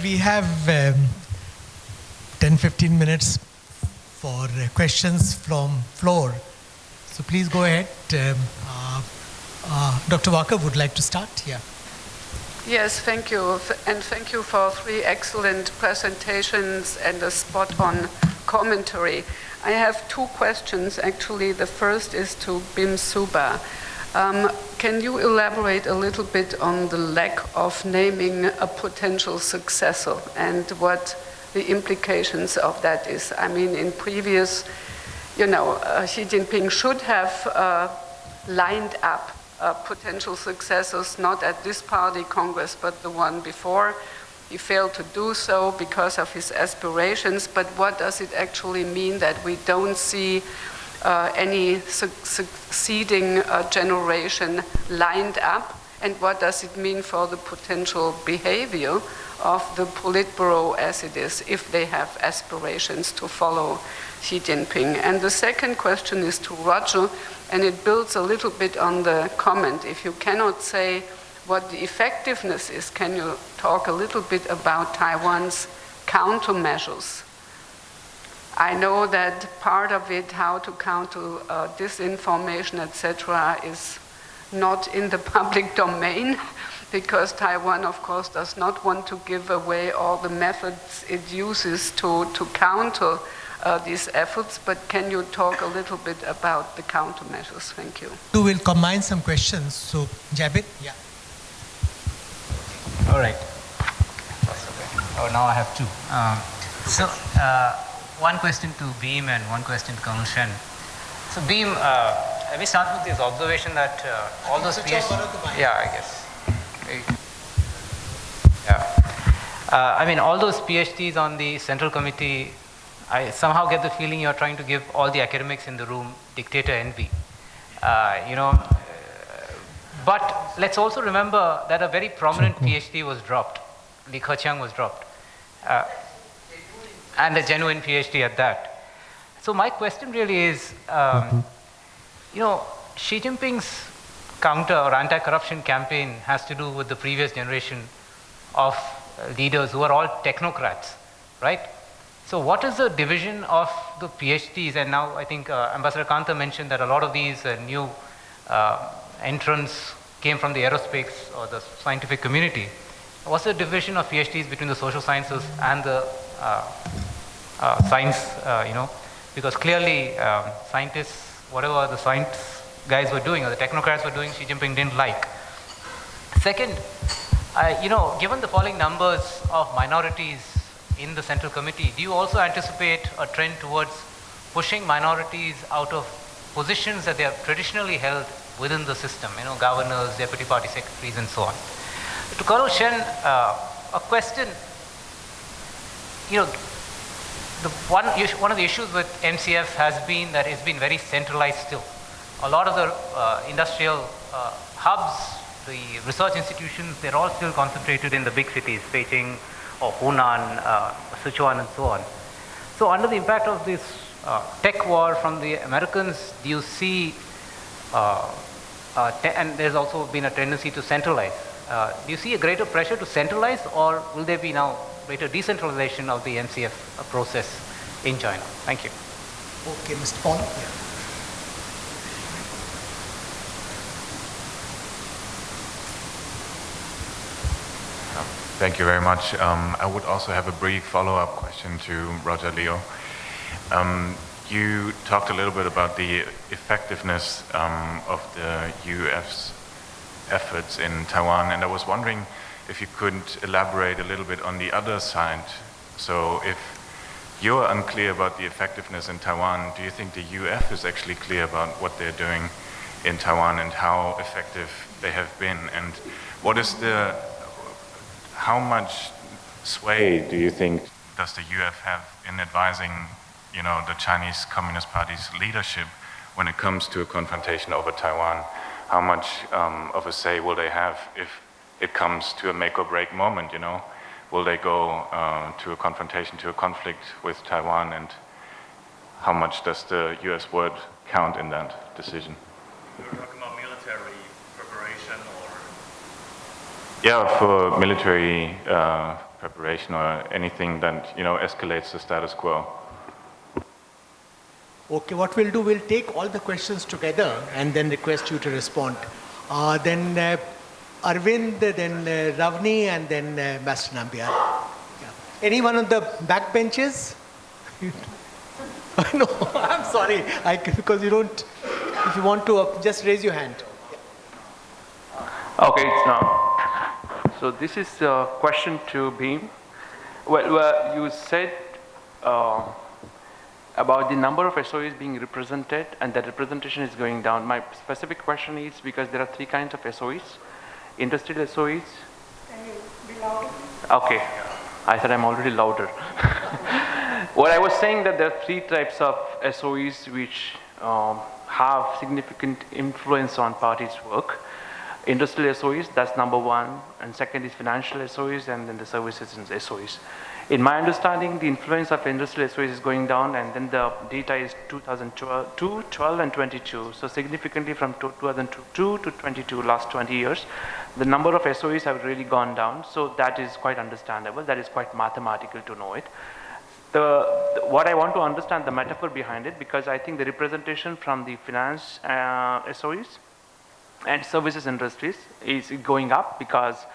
we have 10-15 minutes for questions from floor. So please go ahead. Dr. Walker would like to start. Yeah. Yes, thank you. And thank you for 3 excellent presentations and a spot-on commentary. I have 2 questions, actually. The first is to Bhim Subba. Can you elaborate a little bit on the lack of naming a potential successor and what the implications of that is? I mean, in previous, Xi Jinping should have lined up potential successors, not at this party Congress, but the one before. He failed to do so because of his aspirations, but what does it actually mean that we don't see any succeeding generation lined up? And what does it mean for the potential behavior of the Politburo as it is, if they have aspirations to follow Xi Jinping? And the second question is to Roger, and it builds a little bit on the comment. If you cannot say what the effectiveness is, can you talk a little bit about Taiwan's countermeasures? I know that part of it, how to counter disinformation, etc., is not in the public domain, because Taiwan, of course, does not want to give away all the methods it uses to counter these efforts. But can you talk a little bit about the countermeasures? Thank you. We will combine some questions. So, Jabit, yeah. All right. Oh, now I have 2. One question to Bhim and one question to Colonel Shen. So Bhim, let me start with this observation that all those PhDs... Yeah, I guess. Yeah. All those PhDs on the Central Committee, I somehow get the feeling you're trying to give all the academics in the room dictator envy. But let's also remember that a very prominent PhD was dropped. Li Keqiang was dropped. And a genuine PhD at that. So my question really is, Xi Jinping's counter or anti-corruption campaign has to do with the previous generation of leaders who are all technocrats, right? So what is the division of the PhDs? And now I think Ambassador Kantha mentioned that a lot of these new entrants came from the aerospace or the scientific community. What's the division of PhDs between the social sciences and the science, Because clearly, scientists, whatever the science guys were doing or the technocrats were doing, Xi Jinping didn't like. Second, given the falling numbers of minorities in the Central Committee, do you also anticipate a trend towards pushing minorities out of positions that they have traditionally held within the system, governors, deputy party secretaries, and so on? To Colonel Shen, a question, one of the issues with MCF has been that it's been very centralized still. A lot of the industrial hubs, the research institutions, they're all still concentrated in the big cities, Beijing or Hunan, Sichuan, and so on. So under the impact of this tech war from the Americans, do you see, and there's also been a tendency to centralize, do you see a greater pressure to centralize, or will there be now greater decentralization of the MCF process in China? Thank you. Okay, Mr. Paul. Yeah. Thank you very much. I would also have a brief follow-up question to Roger Leo. You talked a little bit about the effectiveness of the UF's efforts in Taiwan, and I was wondering if you could elaborate a little bit on the other side. So if you're unclear about the effectiveness in Taiwan, do you think the UF is actually clear about what they're doing in Taiwan and how effective they have been? And what is how much sway do you think does the UF have in advising, the Chinese Communist Party's leadership when it comes to a confrontation over Taiwan? How much of a say will they have if it comes to a make or break moment, Will they go to a confrontation, to a conflict with Taiwan, and how much does the US word count in that decision? You're talking about military preparation or? Yeah, for military preparation or anything that, escalates the status quo. Okay, what we'll do, we'll take all the questions together and then request you to respond. Then Arvind, then Ravni, and then Master Nambiar. Yeah. Anyone on the back benches? No, I'm sorry, because you don't, if you want to, just raise your hand. Okay, so this is a question to Bhim. Well, you said about the number of SOEs being represented and that representation is going down. My specific question is because there are three kinds of SOEs. Industrial SOEs. Can you be louder? Okay, I said I'm already louder. What I was saying that there are three types of SOEs which have significant influence on parties' work. Industrial SOEs, that's number one, and second is financial SOEs, and then the services and SOEs. In my understanding, the influence of industrial SOEs is going down, and then the data is 2012, 12 and 22. So significantly from 2002 to 22, last 20 years, the number of SOEs have really gone down. So that is quite understandable. That is quite mathematical to know it. What I want to understand the metaphor behind it, because I think the representation from the finance SOEs and services industries is going up because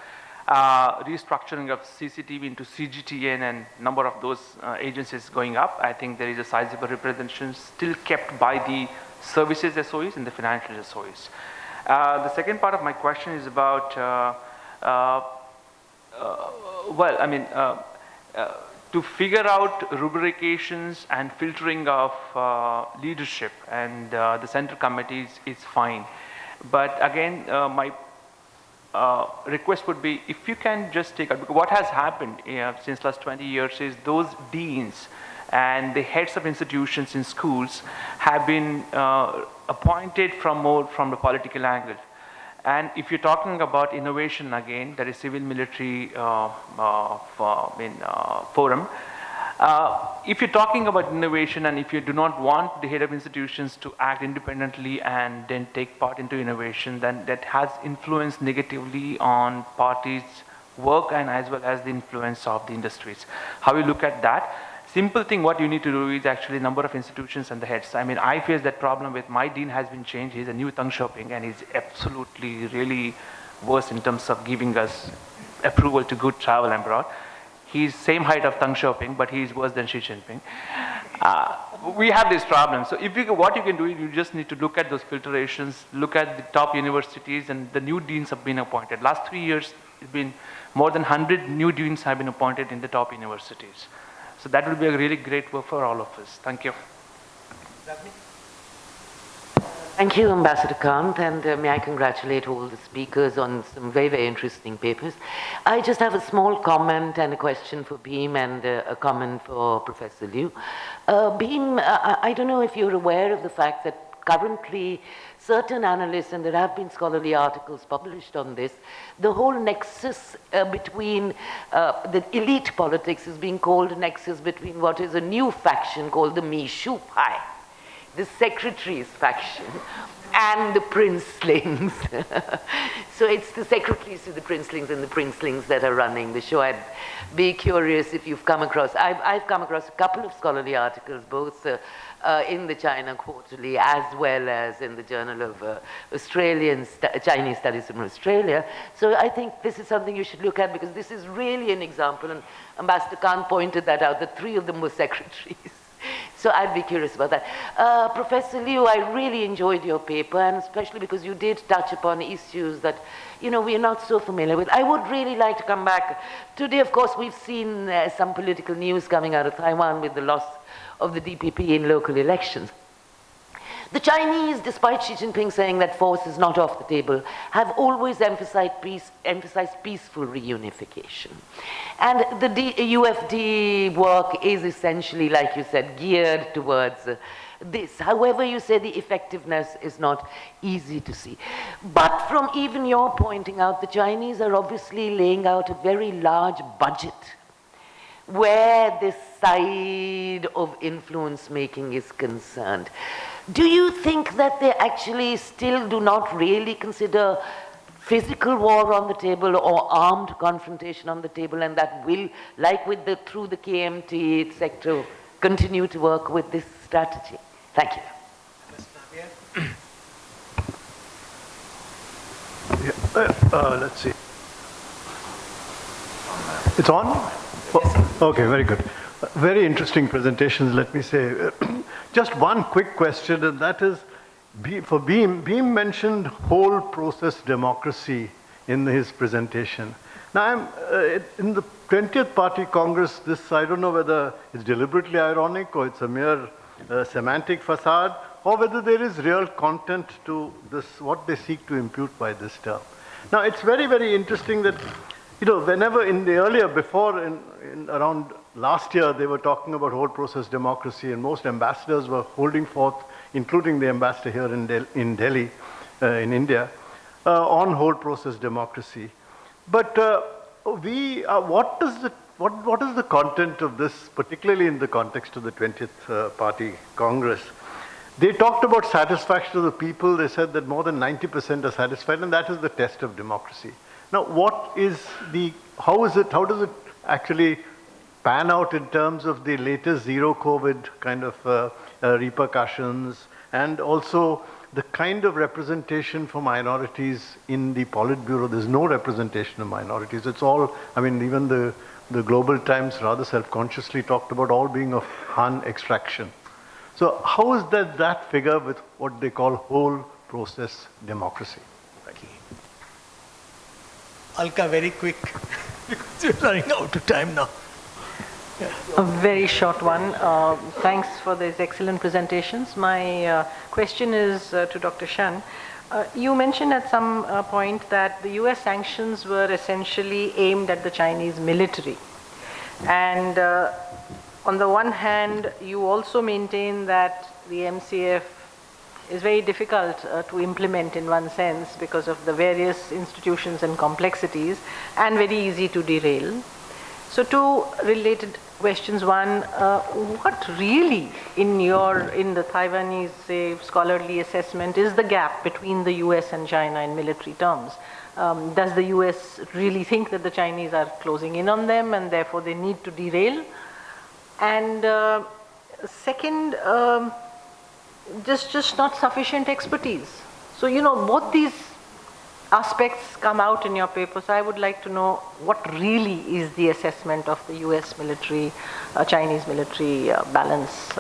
restructuring of CCTV into CGTN and number of those agencies going up. I think there is a sizable representation still kept by the services SOEs and the financial SOEs. The second part of my question is about, to figure out rubrications and filtering of leadership and the central committees is fine. But again, my request would be if you can just take out, because what has happened since last 20 years is those deans and the heads of institutions in schools have been appointed more from the political angle. And if you're talking about innovation again, that is civil military forum, if you're talking about innovation and if you do not want the head of institutions to act independently and then take part into innovation, then that has influenced negatively on parties' work and as well as the influence of the industries. How you look at that? Simple thing, what you need to do is actually number of institutions and the heads. I mean, I face that problem with my dean has been changed. He's a new Tang Xiaoping and he's absolutely really worse in terms of giving us approval to good travel abroad. He's same height of Tang Xiaoping, but he's worse than Xi Jinping. we have this problem. So if what you can do is you just need to look at those filtrations, look at the top universities, and the new deans have been appointed. Last 3 years, it's been more than 100 new deans have been appointed in the top universities. So that would be a really great work for all of us. Thank you. Thank you, Ambassador Kant, and may I congratulate all the speakers on some very, very interesting papers. I just have a small comment and a question for Bhim and a comment for Professor Liu. Bhim, I don't know if you're aware of the fact that currently certain analysts, and there have been scholarly articles published on this, the whole nexus between the elite politics is being called a nexus between what is a new faction called the Ming-shih, the secretaries faction, and the princelings. So it's the secretaries to the princelings and the princelings that are running the show. I'd be curious if you've come across, I've come across a couple of scholarly articles, both in the China Quarterly as well as in the Journal of Chinese Studies from Australia. So I think this is something you should look at, because this is really an example, and Ambassador Khan pointed that out, that 3 of them were secretaries. So I'd be curious about that. Professor Liu, I really enjoyed your paper, and especially because you did touch upon issues that, we are not so familiar with. I would really like to come back. Today, of course, we've seen some political news coming out of Taiwan with the loss of the DPP in local elections. The Chinese, despite Xi Jinping saying that force is not off the table, have always emphasized peaceful reunification. And the UFD work is essentially, like you said, geared towards this. However, you say the effectiveness is not easy to see. But from even your pointing out, the Chinese are obviously laying out a very large budget where this side of influence making is concerned. Do you think that they actually still do not really consider physical war on the table or armed confrontation on the table, and that will, like through the KMT sector, continue to work with this strategy? Thank you. Let's see. It's on? Oh, okay, very good. Very interesting presentations, let me say. Just one quick question, and that is, for Bhim. Bhim mentioned whole process democracy in his presentation. Now, in the 20th Party Congress, I don't know whether it's deliberately ironic or it's a mere semantic facade, or whether there is real content to this, what they seek to impute by this term. Now, it's very, very interesting that, whenever in the around last year, they were talking about whole process democracy, and most ambassadors were holding forth, including the ambassador here in Delhi, in India, on whole process democracy. But what is the content of this, particularly in the context of the 20th Party Congress? They talked about satisfaction of the people. They said that more than 90% are satisfied, and that is the test of democracy. Now, how does it actually pan out in terms of the latest zero COVID kind of repercussions, and also the kind of representation for minorities in the Politburo? There's no representation of minorities. It's all, even the Global Times rather self-consciously talked about all being of Han extraction. So how is that figure with what they call whole process democracy? Alka, very quick, because we're running out of time now. Yeah. A very short one. Thanks for these excellent presentations. My question is to Dr. Shen. You mentioned at some point that the US sanctions were essentially aimed at the Chinese military. And on the one hand, you also maintain that the MCF is very difficult to implement in one sense because of the various institutions and complexities, and very easy to derail. So 2 related questions. One, what really in the Taiwanese scholarly assessment is the gap between the US and China in military terms? Does the US really think that the Chinese are closing in on them and therefore they need to derail? And second, just not sufficient expertise. So, both these aspects come out in your paper. So I would like to know what really is the assessment of the US military, Chinese military balance.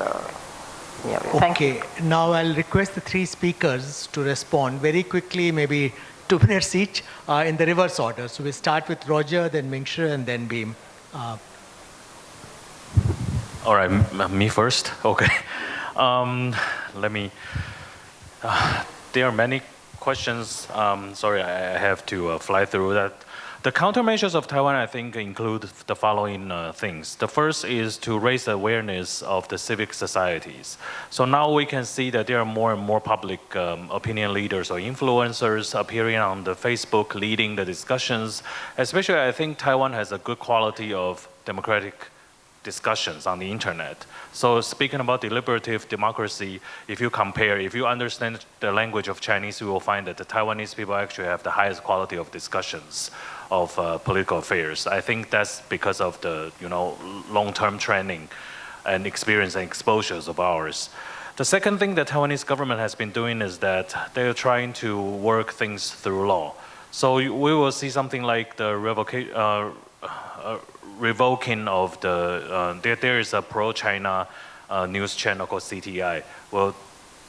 Thank you. Okay, now I'll request the three speakers to respond very quickly, maybe 2 minutes each, in the reverse order. So we start with Roger, then Ming-shih, and then Bhim. All right, me first. Okay. Let me. There are many questions. Sorry, I have to fly through that. The countermeasures of Taiwan, I think, include the following things. The first is to raise the awareness of the civic societies. So now we can see that there are more and more public opinion leaders or influencers appearing on the Facebook, leading the discussions. Especially, I think Taiwan has a good quality of democratic discussions on the internet. So speaking about deliberative democracy, if you compare, if you understand the language of Chinese, you will find that the Taiwanese people actually have the highest quality of discussions of political affairs. I think that's because of the long-term training and experience and exposures of ours. The second thing that Taiwanese government has been doing is that they are trying to work things through law. So we will see something like the revoking of the, there is a pro-China news channel called CTI. Well,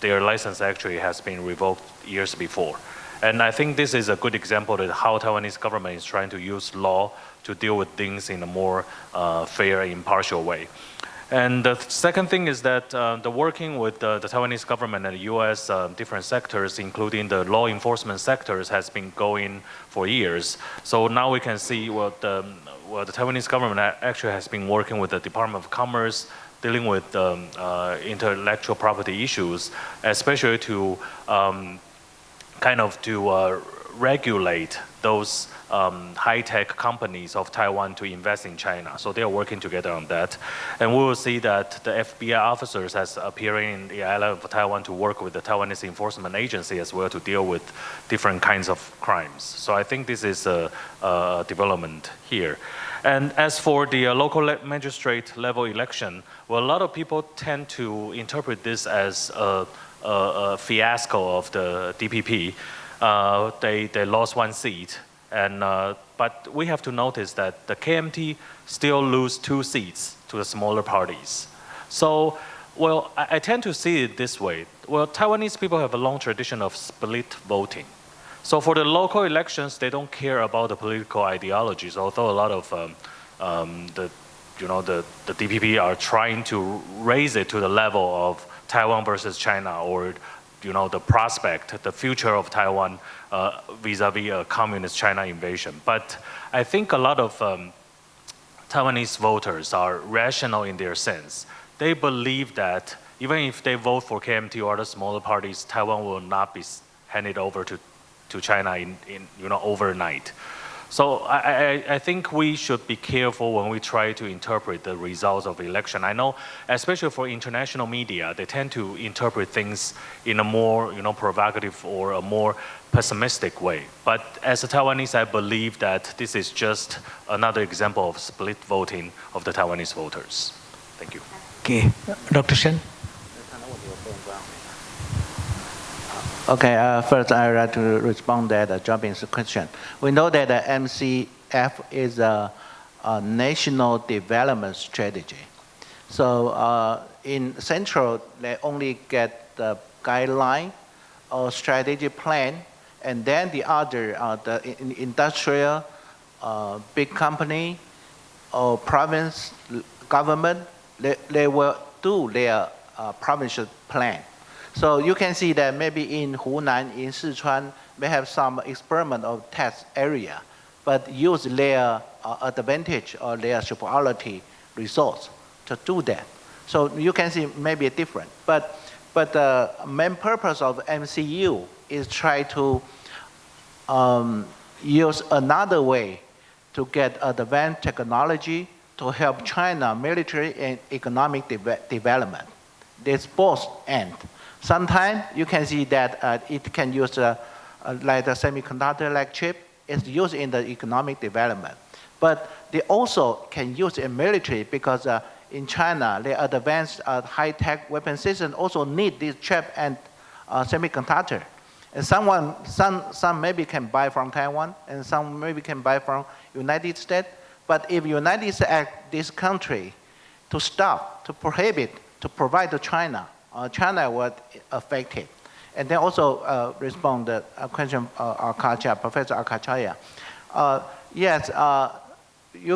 their license actually has been revoked years before. And I think this is a good example of how Taiwanese government is trying to use law to deal with things in a more fair and impartial way. And the second thing is that the working with the Taiwanese government and the US different sectors, including the law enforcement sectors, has been going for years. So now we can see what the Taiwanese government actually has been working with the Department of Commerce, dealing with intellectual property issues, especially to regulate those high-tech companies of Taiwan to invest in China. So they are working together on that. And we will see that the FBI officers has appearing in the island of Taiwan to work with the Taiwanese enforcement agency as well to deal with different kinds of crimes. So I think this is a development here. And as for the local magistrate level election, well, a lot of people tend to interpret this as a fiasco of the DPP. They lost 1 seat, and but we have to notice that the KMT still lose 2 seats to the smaller parties. So, well, I tend to see it this way. Well, Taiwanese people have a long tradition of split voting. So for the local elections, they don't care about the political ideologies, although a lot of the DPP are trying to raise it to the level of Taiwan versus China, or the prospect, the future of Taiwan vis-a-vis a communist China invasion. But I think a lot of Taiwanese voters are rational in their sense. They believe that even if they vote for KMT or other smaller parties, Taiwan will not be handed over to China in overnight. So I think we should be careful when we try to interpret the results of the election. I know, especially for international media, they tend to interpret things in a more provocative or a more pessimistic way. But as a Taiwanese, I believe that this is just another example of split voting of the Taiwanese voters. Thank you. Okay, Dr. Shen. Okay, first I would like to respond that Jobin's question. We know that the MCF is a national development strategy. So in Central, they only get the guideline or strategy plan, and then the other, the industrial, big company, or province government, they will do their provincial plan. So you can see that maybe in Hunan, in Sichuan, they have some experiment of test area, but use their advantage or their superiority resource to do that. So you can see maybe different. But the main purpose of MCU is try to use another way to get advanced technology to help China military and economic development. There's both ends. Sometimes you can see that it can use like the semiconductor like chip is used in the economic development. But they also can use in military because in China, the advanced high-tech weapon system also need this chip and semiconductor. And some maybe can buy from Taiwan, and some maybe can buy from United States. But if United States ask this country to stop, to prohibit, to provide to China, China was affected. And then also respond the question Professor Akachaya. Yes,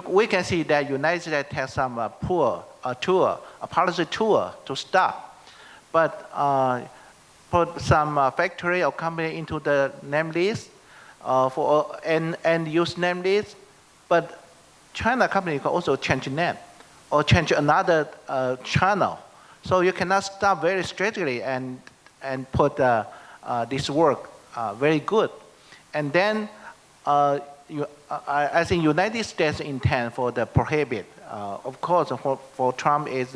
we can see that United States has some policy tour to stop. But put some factory or company into the name list and use name list. But China company can also change name or change another channel. So you cannot stop very strictly and put this work very good. And then I think United States intent for the prohibit. Of course, for Trump is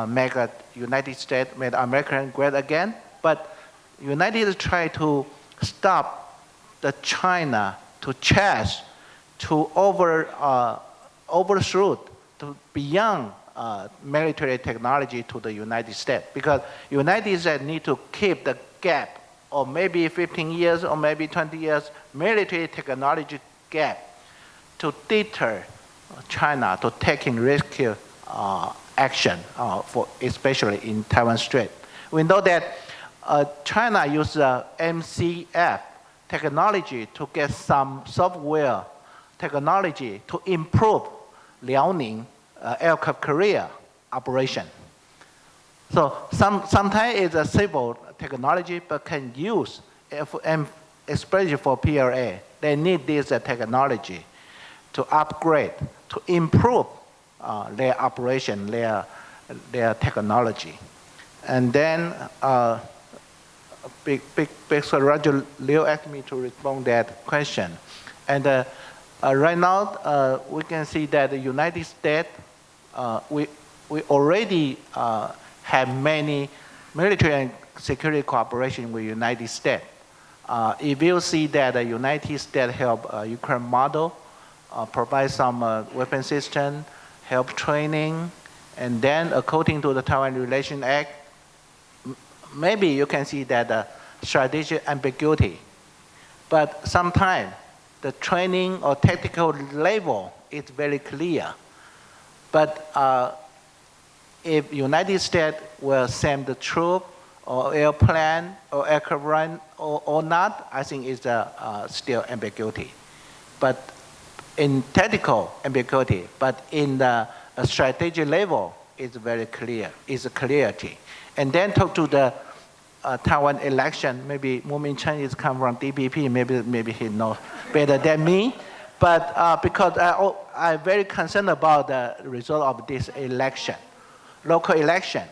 make United States, make America great again. But United States try to stop the China to chase, to overshoot, to beyond military technology to the United States, because United States need to keep the gap, or maybe 15 years or maybe 20 years military technology gap to deter China to taking risky action, for especially in Taiwan Strait. We know that China uses MCF technology to get some software technology to improve Liaoning aircraft carrier operation. So sometimes it's a civil technology, but can use, especially for PLA, they need this technology to upgrade, to improve their operation, their technology. And then Professor Roger Liu asked me to respond that question. And right now, we can see that the United States, we already have many military and security cooperation with United States. If you see that the United States help Ukraine model, provide some weapon system, help training, and then according to the Taiwan Relation Act, maybe you can see that strategic ambiguity. But sometimes the training or tactical level is very clear. But if United States will send the troop or airplane or aircraft run or not, I think it's still ambiguity. But in tactical ambiguity, but in the strategic level, it's very clear. It's a clarity. And then talk to the Taiwan election. Maybe Ming-shih is come from DPP. Maybe he knows better than me. But because I'm very concerned about the result of this election, local election.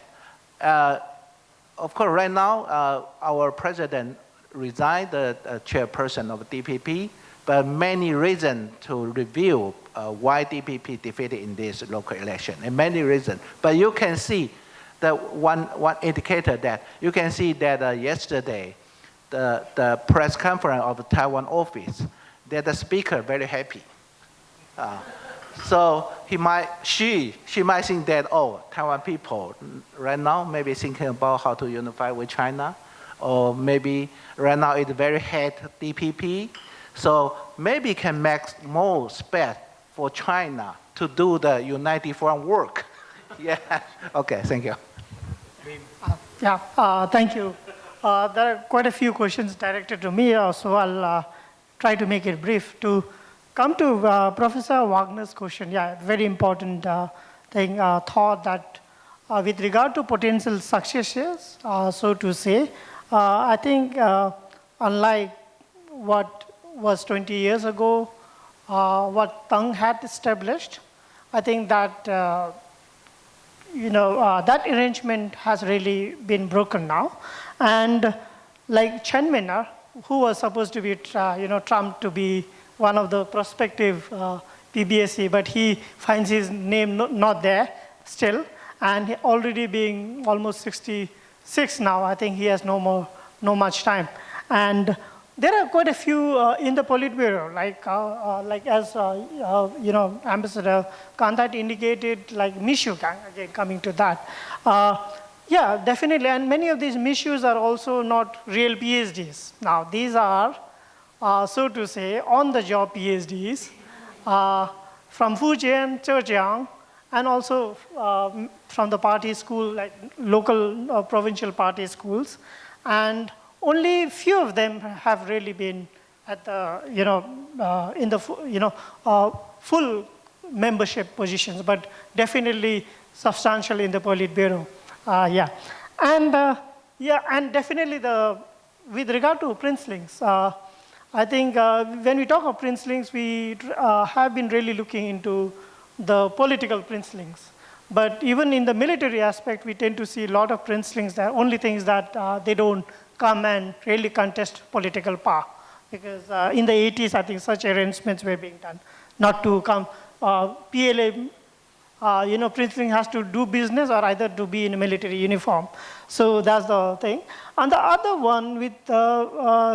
Of course, right now, our president resigned, the chairperson of DPP, but many reasons to review why DPP defeated in this local election, and many reasons. But you can see that one indicator that you can see that yesterday, the press conference of the Taiwan office, that the speaker very happy. So she might think that, oh, Taiwan people right now maybe thinking about how to unify with China, or maybe right now it's very hate DPP. So maybe can make more space for China to do the united front work. Yeah. Okay. Thank you. Thank you. There are quite a few questions directed to me, so I'll try to make it brief. To come to Professor Wagner's question, very important thought that with regard to potential successes, so to say, I think unlike what was 20 years ago, what Tang had established, I think that that arrangement has really been broken now. And like Chen Minner, who was supposed to be, Trump to be one of the prospective PBSC, but he finds his name not there still, and already being almost 66 now, I think he has no much time. And there are quite a few in the Politburo, like as Ambassador Kantha indicated, like Mishu Gang, again coming to that. Yeah, definitely. And many of these Ming-shihs are also not real PhDs. Now, these are, so to say, on-the-job PhDs from Fujian, Zhejiang, and also from the party school, like local provincial party schools. And only few of them have really been at the, in the, full membership positions, but definitely substantial in the Politburo. Yeah, and definitely with regard to princelings, I think when we talk of princelings, we have been really looking into the political princelings. But even in the military aspect, we tend to see a lot of princelings. The only thing is that they don't come and really contest political power. Because in the 80s, I think such arrangements were being done. Not to come, PLA, princeling has to do business or either to be in a military uniform. So that's the thing. And the other one with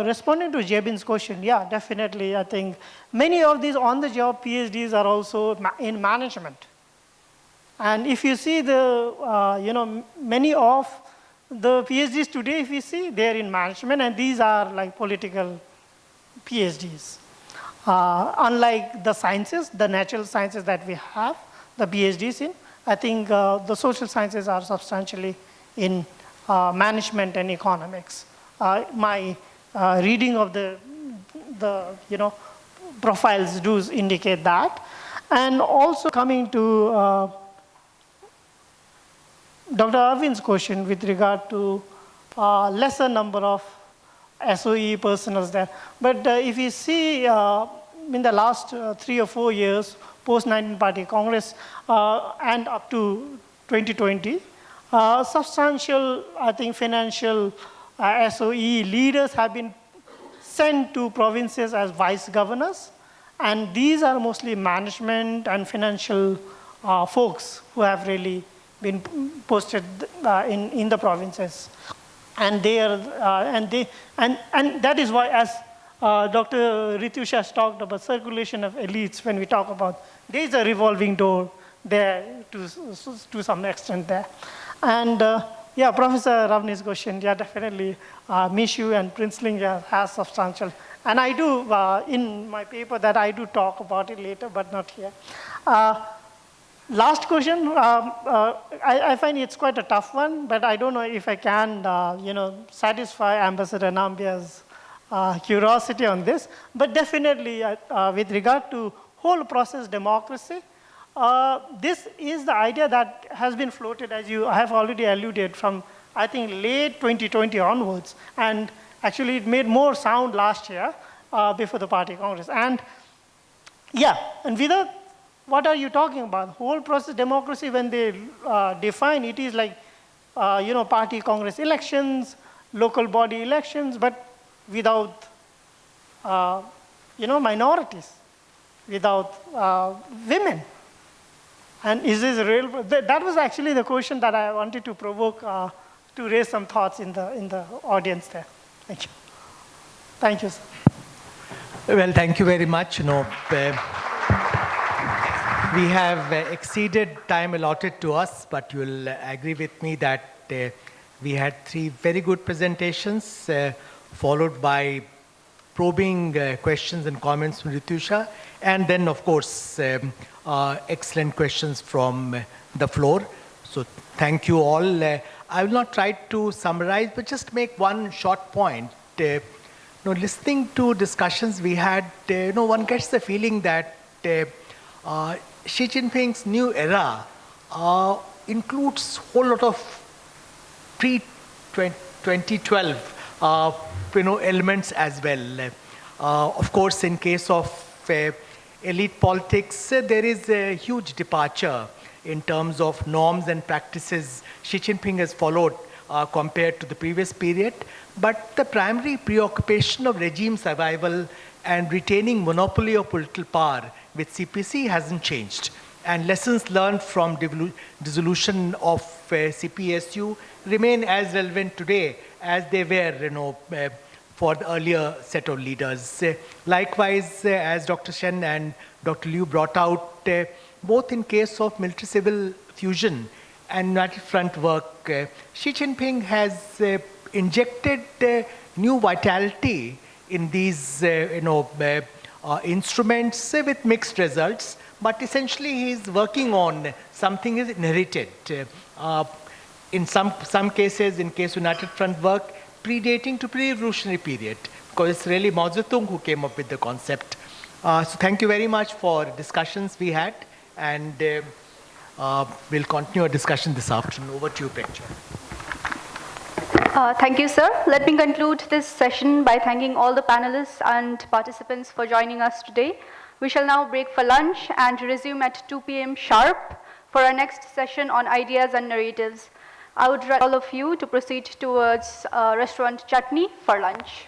responding to Jebin's question, yeah, definitely, I think many of these on-the-job PhDs are also in management. And if you see the, many of the PhDs today, if you see, they're in management, and these are like political PhDs. Unlike the sciences, the natural sciences that we have, the PhDs in, I think the social sciences are substantially in management and economics. My reading of the profiles do indicate that. And also coming to Dr. Arvind's question with regard to lesser number of SOE personals there. But if you see in the last 3 or 4 years, post-19 Party Congress and up to 2020, substantial, I think, financial SOE leaders have been sent to provinces as vice governors. And these are mostly management and financial folks who have really been posted in the provinces. And they are, and that is why, as Dr. Ritush has talked about circulation of elites, when we talk about, there is a revolving door there to some extent there. And yeah, Professor Ravni's question, yeah, definitely Ming-shih and princeling has substantial. And I do, in my paper, that I do talk about it later, but not here. Last question, I find it's quite a tough one, but I don't know if I can, satisfy Ambassador Nambia's curiosity on this. But definitely, with regard to whole process democracy, this is the idea that has been floated, as you have already alluded, from, I think, late 2020 onwards. And actually, it made more sound last year before the Party Congress. And yeah, and without, what are you talking about? Whole process democracy, when they define it, is like, Party Congress elections, local body elections, but without, minorities, without women. And is this real? That was actually the question that I wanted to provoke, to raise some thoughts in the audience there. Thank you. Thank you, sir. Well, thank you very much. We have exceeded time allotted to us, but you'll agree with me that we had 3 very good presentations, followed by probing questions and comments from Ritusha, and then, of course, excellent questions from the floor. So thank you all. I will not try to summarize, but just make one short point. Listening to discussions we had, one gets the feeling that Xi Jinping's new era includes a whole lot of pre-2012 elements as well. Of course, in case of elite politics, there is a huge departure in terms of norms and practices Xi Jinping has followed compared to the previous period. But the primary preoccupation of regime survival and retaining monopoly of political power with CPC hasn't changed. And lessons learned from dissolution of CPSU remain as relevant today as they were, for the earlier set of leaders. Likewise, as Dr. Shen and Dr. Liu brought out, both in case of military-civil fusion and United Front work, Xi Jinping has injected new vitality in these instruments with mixed results, but essentially he is working on something is inherited. In some cases, in case United Front work, predating to pre-revolutionary period, because it's really Mao Zedong who came up with the concept. So thank you very much for discussions we had, and we'll continue our discussion this afternoon. Over to you, Pekcha. Thank you, sir. Let me conclude this session by thanking all the panelists and participants for joining us today. We shall now break for lunch and resume at 2 p.m. sharp for our next session on ideas and narratives. I would like all of you to proceed towards restaurant Chutney for lunch.